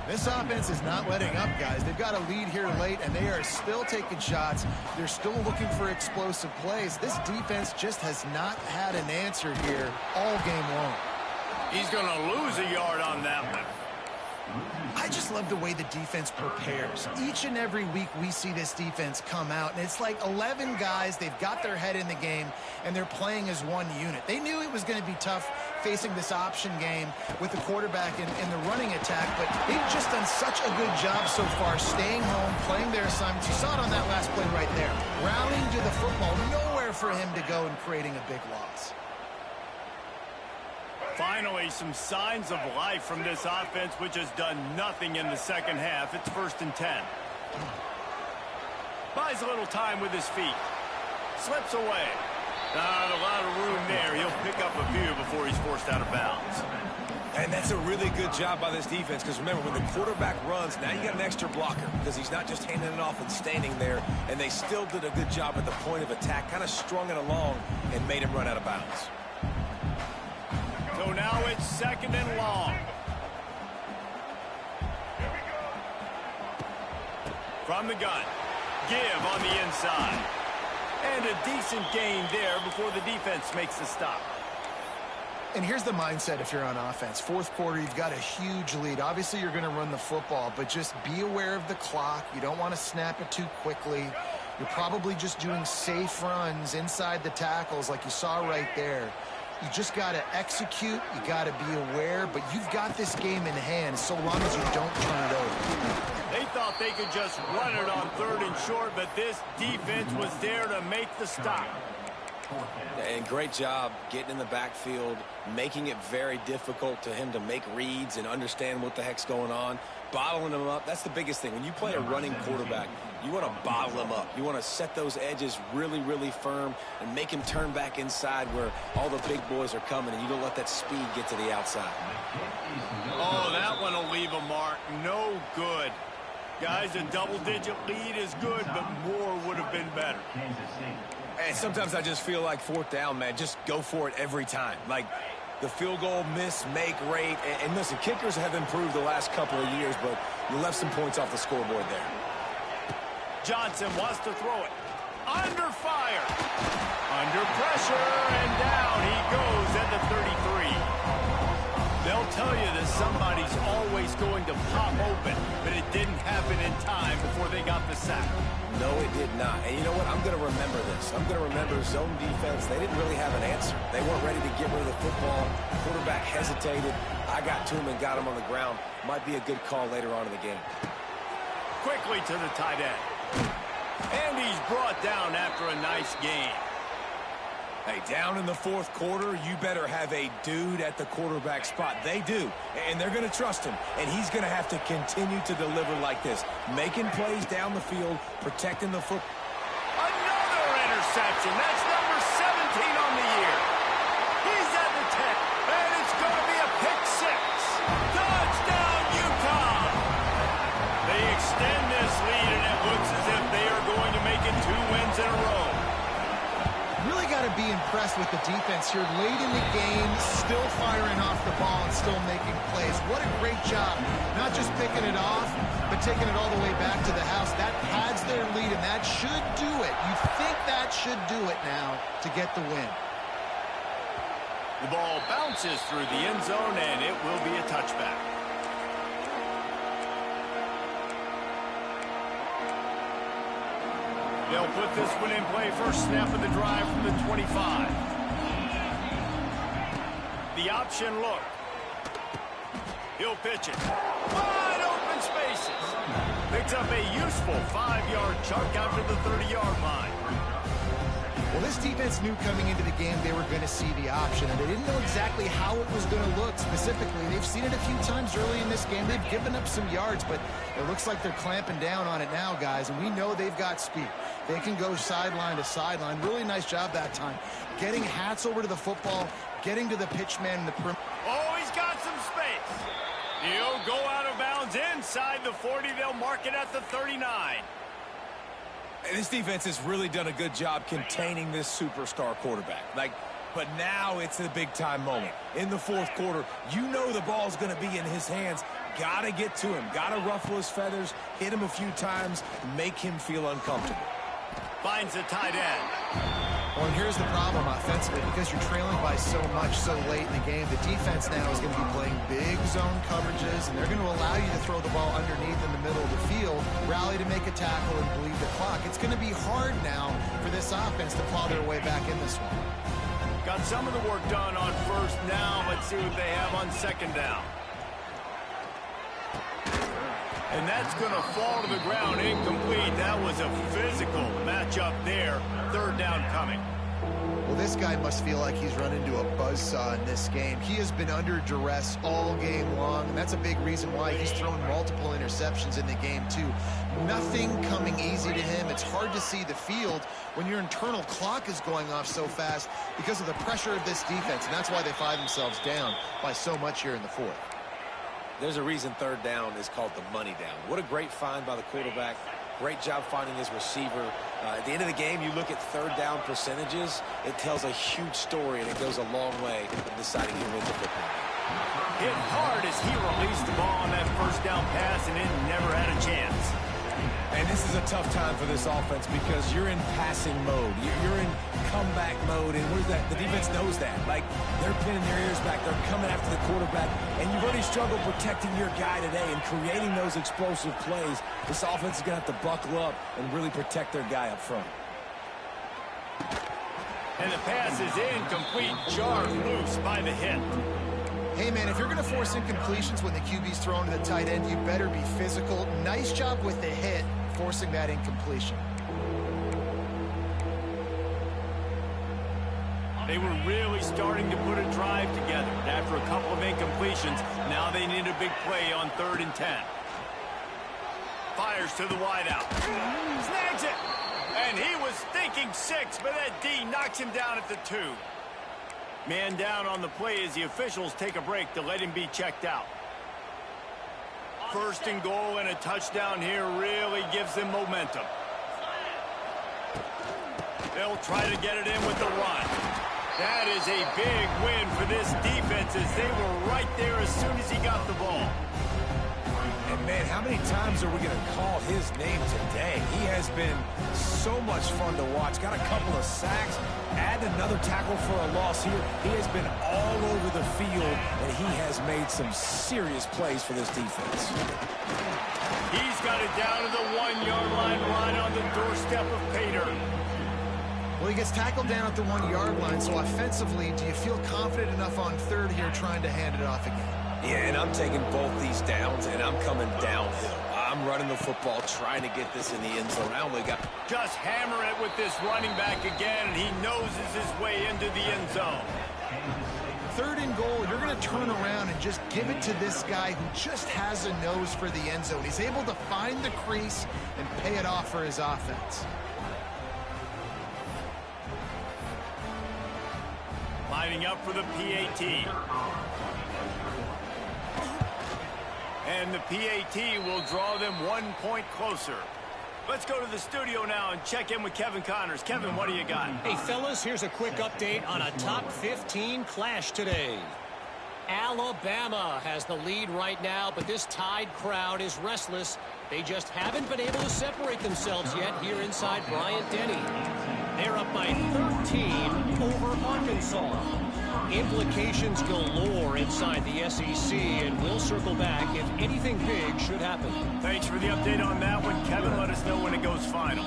This offense is not letting up, guys. They've got a lead here late, and they are still taking shots. They're still looking for explosive plays. This defense just has not had an answer here all game long. He's going to lose a yard on that one. I just love the way the defense prepares. Each and every week we see this defense come out, and it's like 11 guys. They've got their head in the game, and they're playing as one unit. They knew it was going to be tough facing this option game with the quarterback in the running attack, but they've just done such a good job so far staying home, playing their assignments. You saw it on that last play right there. Rallying to the football, nowhere for him to go and creating a big loss. Finally, some signs of life from this offense, which has done nothing in the second half. It's 1st and 10. Buys a little time with his feet. Slips away. Not a lot of room there. He'll pick up a few before he's forced out of bounds. And that's a really good job by this defense, because remember, when the quarterback runs, now you got an extra blocker, because he's not just handing it off and standing there, and they still did a good job at the point of attack, kind of strung it along and made him run out of bounds. So now it's 2nd and long. From the gun. Give on the inside. And a decent gain there before the defense makes the stop. And here's the mindset if you're on offense. 4th quarter, you've got a huge lead. Obviously, you're going to run the football, but just be aware of the clock. You don't want to snap it too quickly. You're probably just doing safe runs inside the tackles like you saw right there. You just got to execute. You got to be aware, but you've got this game in hand so long as you don't turn it over. They thought they could just run it on 3rd and short, but this defense was there to make the stop. And great job getting in the backfield, making it very difficult to him to make reads and understand what the heck's going on, bottling him up. That's the biggest thing. When you play a running quarterback, you want to bottle him up. You want to set those edges really, really firm and make him turn back inside where all the big boys are coming, and you don't let that speed get to the outside. Oh, that one will leave a mark. No good. Guys, a double-digit lead is good, but more would have been better. And sometimes I just feel like 4th down, man, just go for it every time. Like the field goal miss, make rate. And listen, kickers have improved the last couple of years, but you left some points off the scoreboard there. Johnson wants to throw it. Under fire. Under pressure, and down he goes at the 33. They'll tell you that somebody's always going to pop open, but it didn't happen in time before they got the sack. No, it did not. And you know what? I'm going to remember this. I'm going to remember zone defense. They didn't really have an answer. They weren't ready to get rid of the football. Quarterback hesitated. I got to him and got him on the ground. Might be a good call later on in the game. Quickly to the tight end. And he's brought down after a nice gain. Hey, down in the 4th quarter, you better have a dude at the quarterback spot. They do, and they're going to trust him, and he's going to have to continue to deliver like this, making plays down the field, protecting the football. Another interception. That's number 17 on the year. He's at the 10, and it's going to be a pick 6. Touchdown, Utah! They extend this lead, and it looks as if they are going to make it 2 wins in a row. Really got to be impressed with the defense here late in the game, still firing off the ball and still making plays. What a great job. Not just picking it off, but taking it all the way back to the house. That pads their lead, and that should do it. You think that should do it now to get the win. The ball bounces through the end zone, and it will be a touchback. They'll put this one in play first snap of the drive from the 25. The option look. He'll pitch it. Wide open spaces. Picks up a useful 5-yard chunk out to the 30-yard line. Well, this defense knew coming into the game they were going to see the option, and they didn't know exactly how it was going to look specifically. They've seen it a few times early in this game. They've given up some yards, but it looks like they're clamping down on it now, guys, and we know they've got speed. They can go sideline to sideline. Really nice job that time. Getting hats over to the football, getting to the pitch man in the perimeter. Oh, he's got some space. He'll go out of bounds inside the 40. They'll mark it at the 39. This defense has really done a good job containing this superstar quarterback. But now it's a big-time moment. In the 4th quarter, you know the ball's going to be in his hands. Got to get to him. Got to ruffle his feathers, hit him a few times, make him feel uncomfortable. Finds the tight end. Well, and here's the problem offensively. Because you're trailing by so much so late in the game, the defense now is going to be playing big zone coverages, and they're going to allow you to throw the ball underneath in the middle of the field, rally to make a tackle, and bleed the clock. It's going to be hard now for this offense to claw their way back in this one. Got some of the work done on first down. Let's see what they have on second down. And that's going to fall to the ground incomplete. That was a physical matchup there. Third down coming. Well, this guy must feel like he's run into a buzzsaw in this game. He has been under duress all game long, and that's a big reason why he's thrown multiple interceptions in the game, too. Nothing coming easy to him. It's hard to see the field when your internal clock is going off so fast because of the pressure of this defense, and that's why they find themselves down by so much here in the fourth. There's a reason third down is called the money down. What a great find by the quarterback. Great job finding his receiver. At the end of the game, you look at third down percentages. It tells a huge story, and it goes a long way in deciding who wins the football game. Hit hard as he released the ball on that first down pass, and it never had a chance. And this is a tough time for this offense because you're in passing mode. You're in comeback mode, and the defense knows that. Like, they're pinning their ears back. They're coming after the quarterback, and you've already struggled protecting your guy today and creating those explosive plays. This offense is going to have to buckle up and really protect their guy up front. And the pass is incomplete, jarred loose by the hit. Hey, man, if you're going to force incompletions when the QB's thrown to the tight end, you better be physical. Nice job with the hit, forcing that incompletion. They were really starting to put a drive together. After a couple of incompletions, now they need a big play on 3rd and 10. Fires to the wideout. Snags it. And he was thinking 6, but that D knocks him down at the 2. Man down on the play as the officials take a break to let him be checked out. 1st and goal and a touchdown here really gives them momentum. They'll try to get it in with the run. That is a big win for this defense as they were right there as soon as he got the ball. And, man, how many times are we going to call his name today? He has been so much fun to watch. Got a couple of sacks, add another tackle for a loss here. He has been all over the field, and he has made some serious plays for this defense. He's got it down to the 1-yard line right on the doorstep of Pater. Well, he gets tackled down at the 1-yard line, so offensively, do you feel confident enough on 3rd here trying to hand it off again? Yeah, and I'm taking both these downs, and I'm coming downhill. I'm running the football, trying to get this in the end zone. I only got... Just hammer it with this running back again, and he noses his way into the end zone. 3rd and goal, you're going to turn around and just give it to this guy who just has a nose for the end zone. He's able to find the crease and pay it off for his offense. Lining up for the PAT. And the PAT will draw them 1 point closer. Let's go to the studio now and check in with Kevin Connors. Kevin, what do you got? Hey, fellas, here's a quick update on a top 15 clash today. Alabama has the lead right now, but this Tide crowd is restless. They just haven't been able to separate themselves yet here inside Bryant-Denny. They're up by 13 over Arkansas. Implications galore inside the SEC, and we'll circle back if anything big should happen. Thanks for the update on that one, Kevin. Let us know when it goes final.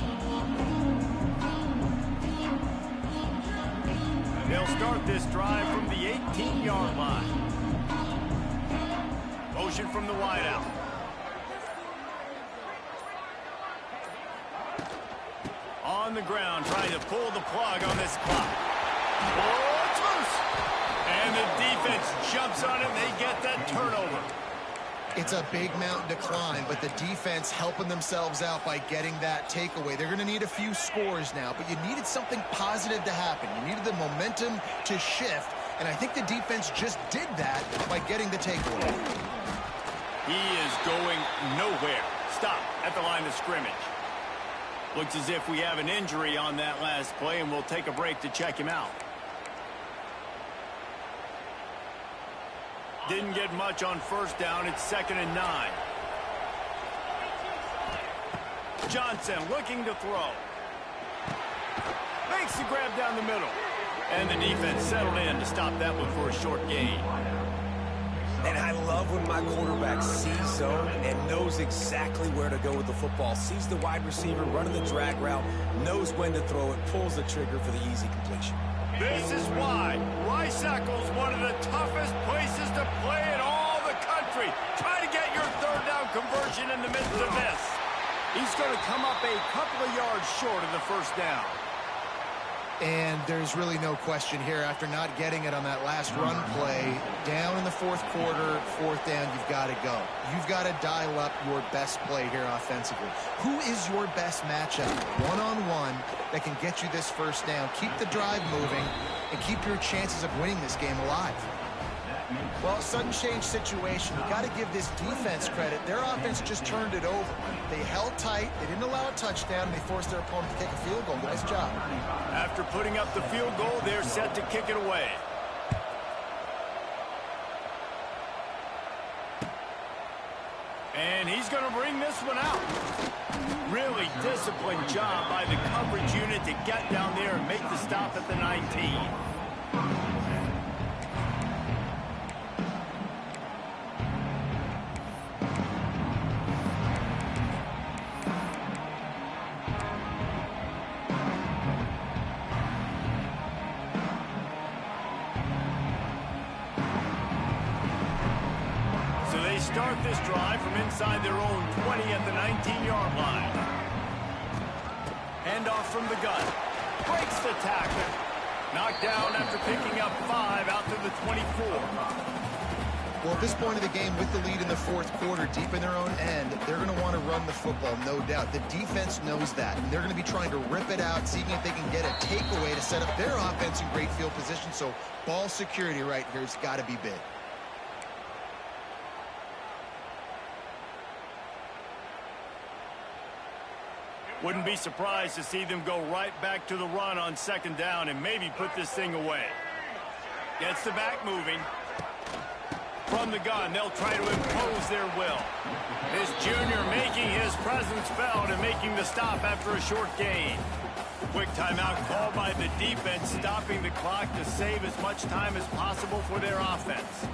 They'll start this drive from the 18-yard line. Motion from the wideout. On the ground, trying to pull the plug on this clock. Oh, it's loose. And the defense jumps on it, and they get that turnover. It's a big mountain to climb, but the defense helping themselves out by getting that takeaway. They're going to need a few scores now, but you needed something positive to happen. You needed the momentum to shift, and I think the defense just did that by getting the takeaway. He is going nowhere. Stop at the line of scrimmage. Looks as if we have an injury on that last play, and we'll take a break to check him out. Didn't get much on first down. It's 2nd and 9. Johnson looking to throw. Makes the grab down the middle. And the defense settled in to stop that one for a short gain. And I love when my quarterback sees zone and knows exactly where to go with the football. Sees the wide receiver running the drag route, knows when to throw it, pulls the trigger for the easy completion. This is why Rice Eccles, one of the toughest places to play in all the country. Try to get your third down conversion in the midst of this. He's going to come up a couple of yards short of the first down. And there's really no question here. After not getting it on that last run play, down in the fourth quarter, fourth down, you've got to go. You've got to dial up your best play here offensively. Who is your best matchup, one-on-one, that can get you this first down? Keep the drive moving and keep your chances of winning this game alive. Well, sudden change situation. You got to give this defense credit. Their offense just turned it over. They held tight. They didn't allow a touchdown. And they forced their opponent to kick a field goal. Nice job. After putting up the field goal, they're set to kick it away. And he's going to bring this one out. Really disciplined job by the coverage unit to get down there and make the stop at the 19. Start this drive from inside their own 20 at the 19-yard line. Handoff from the gun. Breaks the tackle. Knocked down after picking up 5 out to the 24. Well, at this point of the game, with the lead in the fourth quarter, deep in their own end, they're going to want to run the football, no doubt. The defense knows that, and they're going to be trying to rip it out, seeing if they can get a takeaway to set up their offense in great field position. So ball security right here has got to be big. Wouldn't be surprised to see them go right back to the run on second down and maybe put this thing away. Gets the back moving. From the gun, they'll try to impose their will. This junior making his presence felt and making the stop after a short gain. Quick timeout called by the defense, stopping the clock to save as much time as possible for their offense.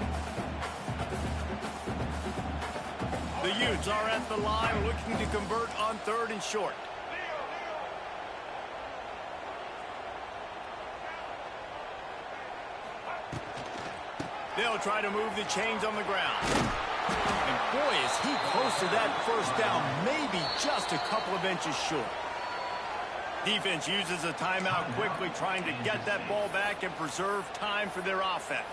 The Utes are at the line looking to convert on third and short. They'll try to move the chains on the ground. And boy, is he close to that first down, maybe just a couple of inches short. Defense uses a timeout quickly, trying to get that ball back and preserve time for their offense.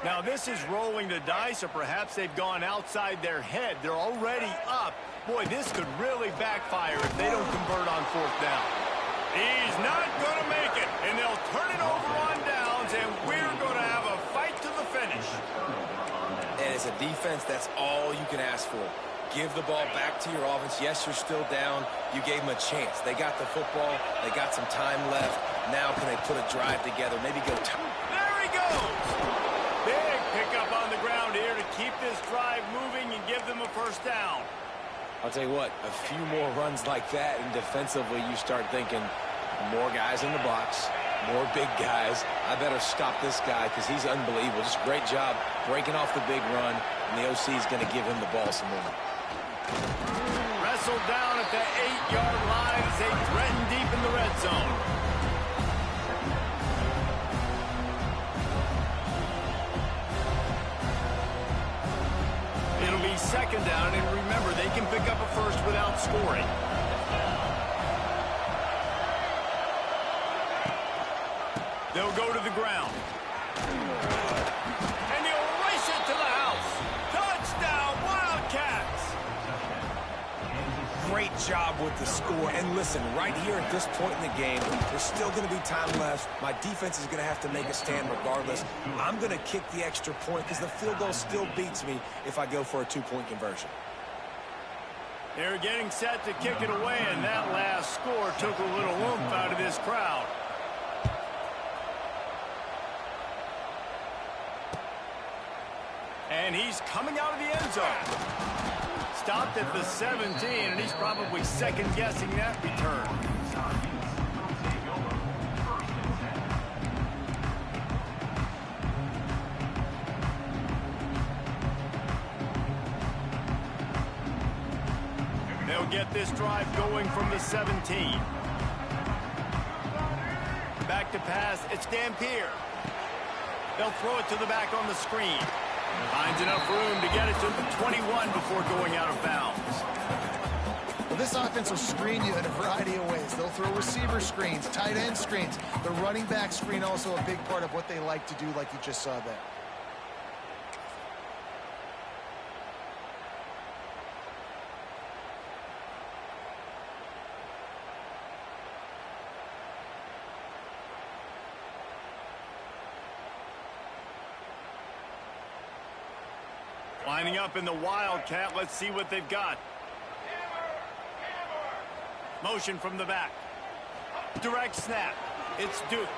Now this is rolling the dice, or perhaps they've gone outside their head. They're already up. Boy, this could really backfire if they don't convert on fourth down. He's not going to make it, and they'll turn it over on downs, and we're going to have a fight to the finish. And as a defense, that's all you can ask for. Give the ball back to your offense. Yes, you're still down. You gave them a chance. They got the football. They got some time left. Now can they put a drive together? Maybe go time. There he goes. Big pickup on the ground here to keep this drive moving and give them a first down. I'll tell you what, a few more runs like that, and defensively you start thinking more guys in the box, more big guys. I better stop this guy because he's unbelievable. Just great job breaking off the big run, and the OC is going to give him the ball some more. Wrestled down at the 8-yard line as they threaten deep in the red zone. It'll be second down, and remember, they can pick up a first without scoring. They'll go to the ground. And he'll race it to the house. Touchdown, Wildcats! Great job with the score. And listen, right here at this point in the game, there's still going to be time left. My defense is going to have to make a stand regardless. I'm going to kick the extra point because the field goal still beats me if I go for a two-point conversion. They're getting set to kick it away, and that last score took a little oomph out of this crowd. And he's coming out of the end zone. Stopped at the 17, and he's probably second-guessing that return. They'll get this drive going from the 17. Back to pass, it's Dampier. They'll throw it to the back on the screen. Finds enough room to get it to the 21 before going out of bounds. Well, this offense will screen you in a variety of ways. They'll throw receiver screens, tight end screens. The running back screen also a big part of what they like to do, like you just saw there. Lining up in the Wildcat. Let's see what they've got. Motion from the back. Direct snap. It's Duke.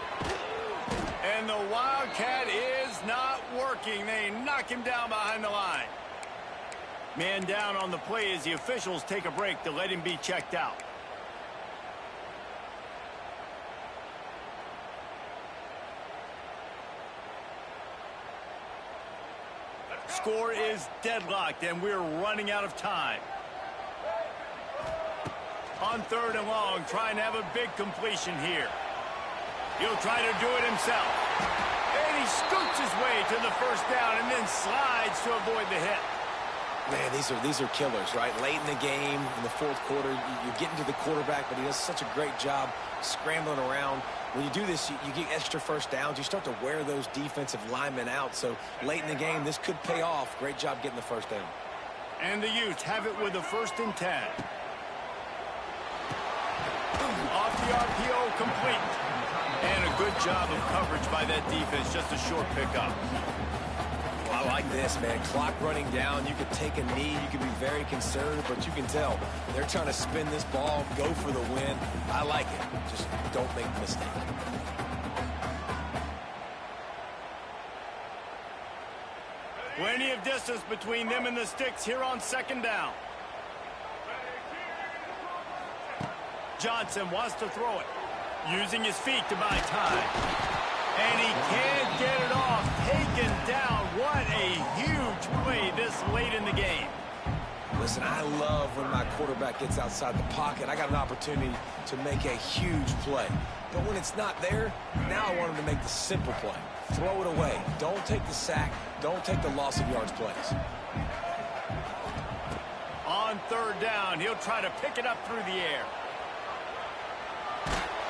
And the Wildcat is not working. They knock him down behind the line. Man down on the play as the officials take a break to let him be checked out. Score is deadlocked, and we're running out of time. On 3rd and long, trying to have a big completion here. He'll try to do it himself. And he scoots his way to the first down and then slides to avoid the hit. Man, these are killers, right? Late in the game, in the 4th quarter, you're getting to the quarterback, but he does such a great job scrambling around. When you do this, you get extra first downs. You start to wear those defensive linemen out. So late in the game, this could pay off. Great job getting the first down. And the Utes have it with a 1st and 10. Off the RPO, complete. And a good job of coverage by that defense. Just a short pickup. Well, I like this, man. Clock running down. You could take a knee. You could be very conservative, but you can tell they're trying to spin this ball, go for the win. I like it. Just don't make a mistake. Plenty of distance between them and the sticks here on 2nd down. Johnson wants to throw it, using his feet to buy time. And he can't get it off. Taken down. What a huge play this late in the game. Listen, I love when my quarterback gets outside the pocket. I got an opportunity to make a huge play. But when it's not there, now I want him to make the simple play. Throw it away. Don't take the sack. Don't take the loss of yards plays. On 3rd down, he'll try to pick it up through the air.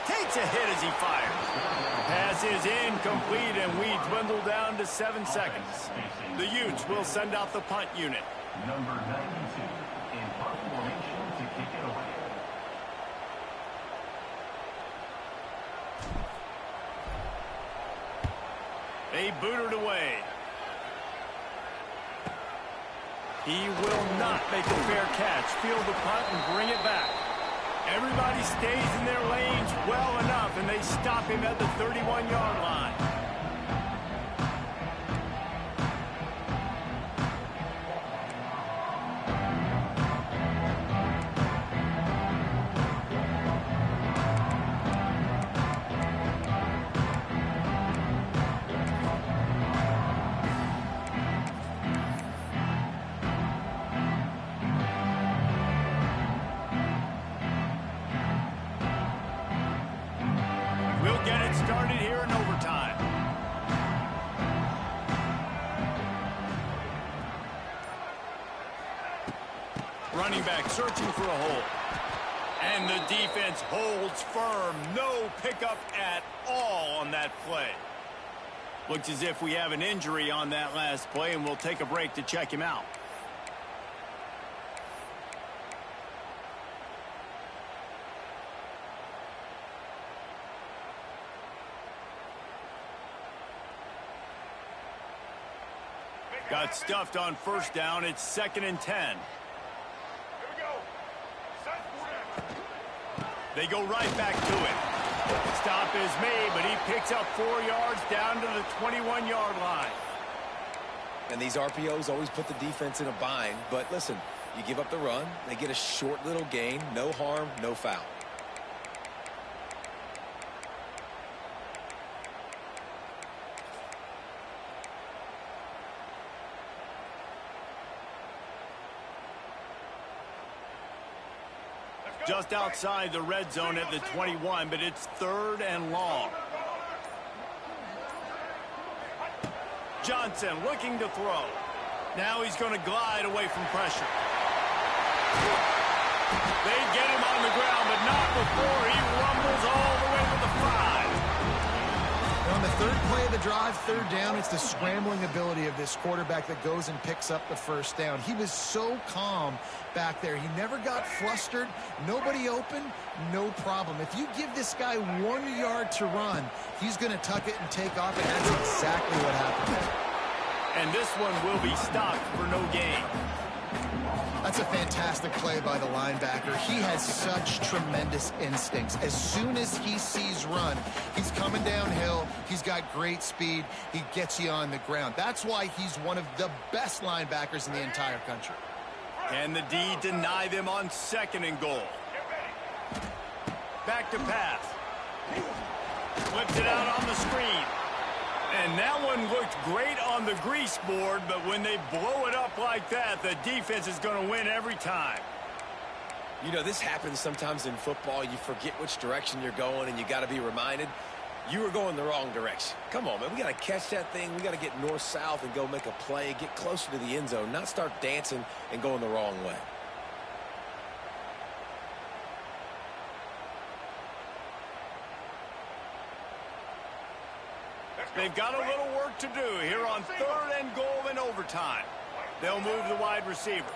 Takes a hit as he fires. Pass is incomplete, and we dwindle down to 7 seconds. The Utes will send out the punt unit. Number 92 in punt formation to kick it away. They boot it away. He will not make a fair catch. Field the punt and bring it back. Everybody stays in their lanes well enough, and they stop him at the 31-yard line. We'll get it started here in overtime. Running back searching for a hole. And the defense holds firm. No pickup at all on that play. Looks as if we have an injury on that last play, and we'll take a break to check him out. Got stuffed on 1st down. It's 2nd and 10. They go right back to it. Stop is made, but he picks up 4 yards down to the 21-yard line. And these RPOs always put the defense in a bind. But listen, you give up the run, they get a short little gain, no harm, no foul. Just outside the red zone at the 21, but it's 3rd and long. Johnson looking to throw. Now he's going to glide away from pressure. They get him on the ground, but not before he rumbles all the way to the 5. On the 3rd play of the drive, 3rd down, it's the scrambling ability of this quarterback that goes and picks up the 1st down. He was so calm back there. He never got flustered. Nobody open, no problem. If you give this guy 1 yard to run, he's going to tuck it and take off, and that's exactly what happened. And this one will be stopped for no gain. That's a fantastic play by the linebacker. He has such tremendous instincts. As soon as he sees run, he's coming downhill. He's got great speed. He gets you on the ground. That's why he's one of the best linebackers in the entire country. Can the D deny them on 2nd and goal? Back to pass. Flips it out on the screen. And that one looked great on the grease board, but when they blow it up like that, the defense is going to win every time. You know, this happens sometimes in football. You forget which direction you're going, and you got to be reminded you were going the wrong direction. Come on, man. We got to catch that thing. We got to get north-south and go make a play, get closer to the end zone, not start dancing and going the wrong way. They've got a little work to do here on 3rd and goal in overtime. They'll move the wide receiver.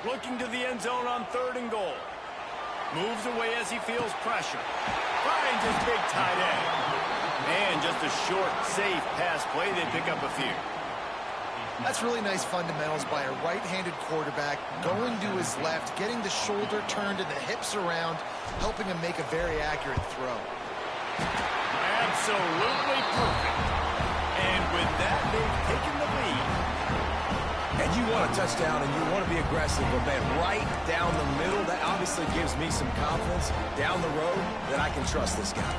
Looking to the end zone on 3rd and goal. Moves away as he feels pressure. Finds his big tight end. And just a short, safe pass play. They pick up a few. That's really nice fundamentals by a right-handed quarterback, going to his left, getting the shoulder turned and the hips around, helping him make a very accurate throw. Absolutely perfect. And with that, they've taken the lead. And you want a touchdown and you want to be aggressive, but man, right down the middle, that obviously gives me some confidence down the road that I can trust this guy.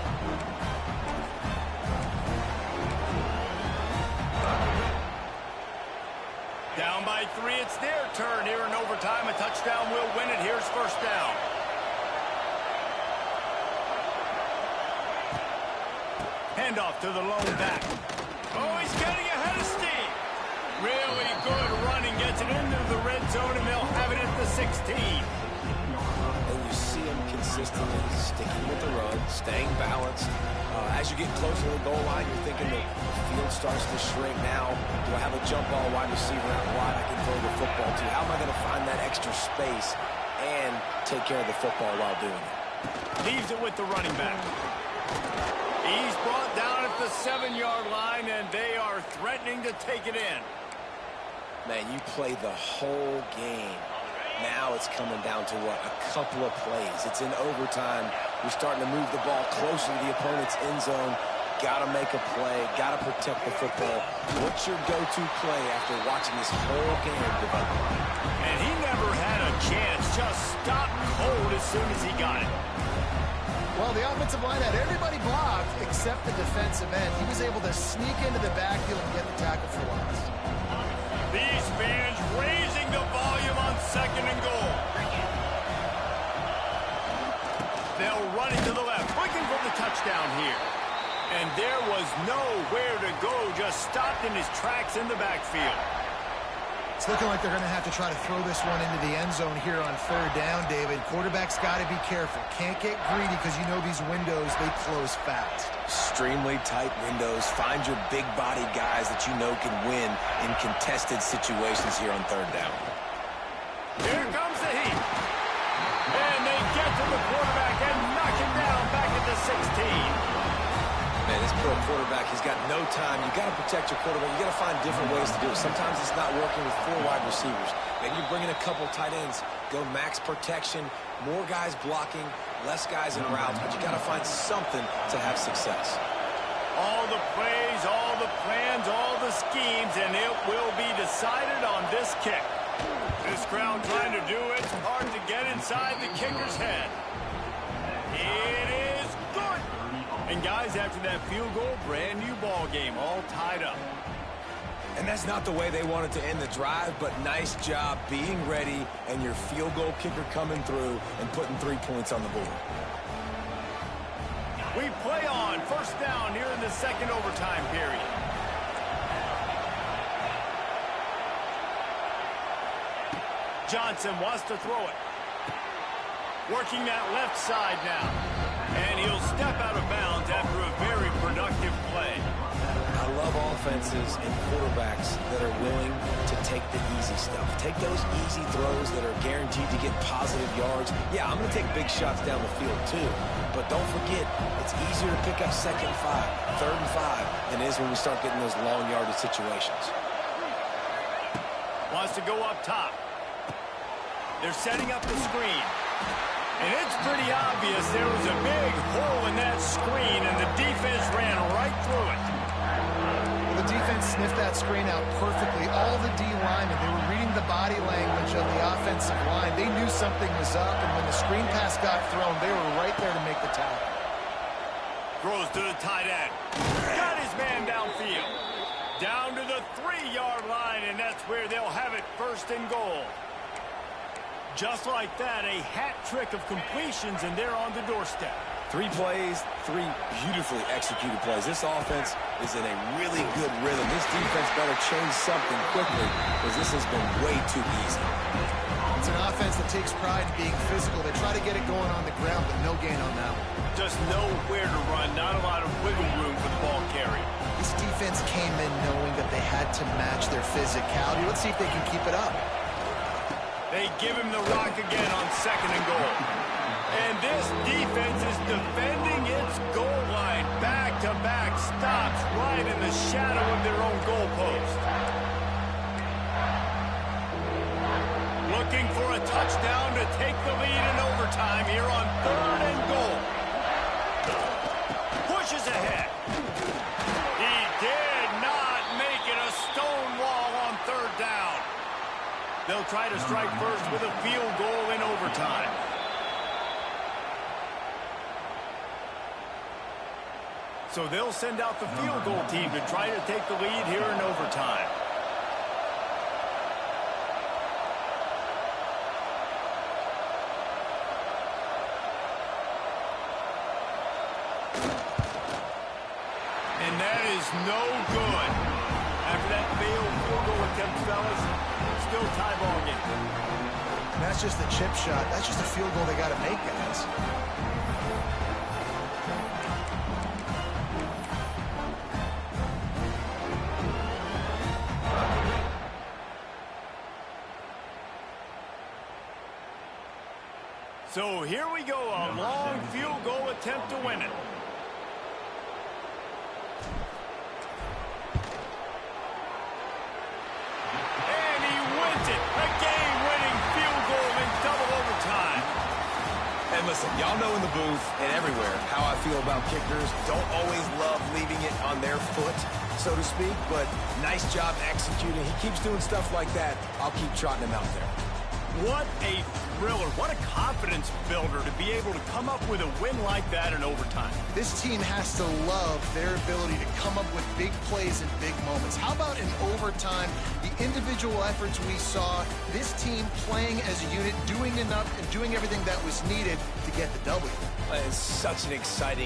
Down by 3, it's their turn here in overtime. A touchdown will win it. Here's 1st down. Handoff to the lone back. Oh, he's getting ahead of steam. Really good running. Gets it into the red zone, and they'll have it at the 16. And you see him consistently sticking with the run, staying balanced. As you get closer to the goal line, you're thinking the field starts to shrink now. Do I have a jump ball wide receiver out wide I can throw the football to? How am I going to find that extra space and take care of the football while doing it? Leaves it with the running back. He's brought down at the 7-yard line, and they are threatening to take it in. Man, you play the whole game. Now it's coming down to, what, a couple of plays. It's in overtime. You're starting to move the ball closer to the opponent's end zone. Got to make a play. Got to protect the football. What's your go-to play after watching this whole game develop? And he never had a chance. Just stopped cold as soon as he got it. Well, the offensive line had everybody blocked except the defensive end. He was able to sneak into the backfield and get the tackle for loss. These fans raising the volume on 2nd and goal. They'll run it to the left, looking for the touchdown here. And there was nowhere to go, just stopped in his tracks in the backfield. It's looking like they're going to have to try to throw this one into the end zone here on 3rd down, David. Quarterback's got to be careful. Can't get greedy because you know these windows, they close fast. Extremely tight windows. Find your big-body guys that you know can win in contested situations here on 3rd down. Here comes the heat. And they get to the quarterback and knock him down back at the 16. Man, this for a quarterback. He's got no time. You got to protect your quarterback. You got to find different ways to do it. Sometimes it's not working with 4 wide receivers. Maybe you bring in a couple tight ends, go max protection, more guys blocking, less guys in routes, but you got to find something to have success. All the plays, all the plans, all the schemes, and it will be decided on this kick. This crowd trying to do it. It's hard to get inside the kicker's head. It is good. And guys, after that field goal, brand new ball game, all tied up. And that's not the way they wanted to end the drive, but nice job being ready and your field goal kicker coming through and putting 3 points on the board. We play on first down here in the second overtime period. Johnson wants to throw it. Working that left side now. And he'll step out of bounds after a very productive play. I love offenses and quarterbacks that are willing to take the easy stuff. Take those easy throws that are guaranteed to get positive yards. Yeah, I'm going to take big shots down the field too. But don't forget, it's easier to pick up 2nd and 5, 3rd and 5 than it is when we start getting those long yardage situations. Wants to go up top. They're setting up the screen. And it's pretty obvious there was a big hole in that screen, and the defense ran right through it. Well, the defense sniffed that screen out perfectly. All the D linemen, they were reading the body language of the offensive line. They knew something was up, and when the screen pass got thrown, they were right there to make the tackle. Throws to the tight end. Got his man downfield. Down to the 3-yard line, and that's where they'll have it, 1st and goal. Just like that, a hat trick of completions, and they're on the doorstep. 3 plays, 3 beautifully executed plays. This offense is in a really good rhythm. This defense better change something quickly because this has been way too easy. It's an offense that takes pride in being physical. They try to get it going on the ground, but no gain on that one. Just nowhere to run, not a lot of wiggle room for the ball carrier. This defense came in knowing that they had to match their physicality. Let's see if they can keep it up. They give him the rock again on 2nd and goal. And this defense is defending its goal line. Back-to-back stops right in the shadow of their own goalpost. Looking for a touchdown to take the lead in overtime here on 3rd and goal. Pushes ahead. He did not make it a stone wall on 3rd down. They'll try to strike first with a field goal in overtime. So they'll send out the field goal team to try to take the lead here in overtime. And that is no good. After that failed field goal attempt, fellas, still tie ball game. And that's just the chip shot. That's just a field goal they got to make, guys. So here we go, a long field goal attempt to win it. And he wins it. A game-winning field goal in double overtime. And listen, y'all know in the booth and everywhere how I feel about kickers. Don't always love leaving it on their foot, so to speak, but nice job executing. He keeps doing stuff like that. I'll keep trotting him out there. What a thriller. What a confidence builder to be able to come up with a win like that in overtime. This team has to love their ability to come up with big plays and big moments. How about in overtime, the individual efforts we saw, this team playing as a unit, doing enough and doing everything that was needed to get the W. It's such an exciting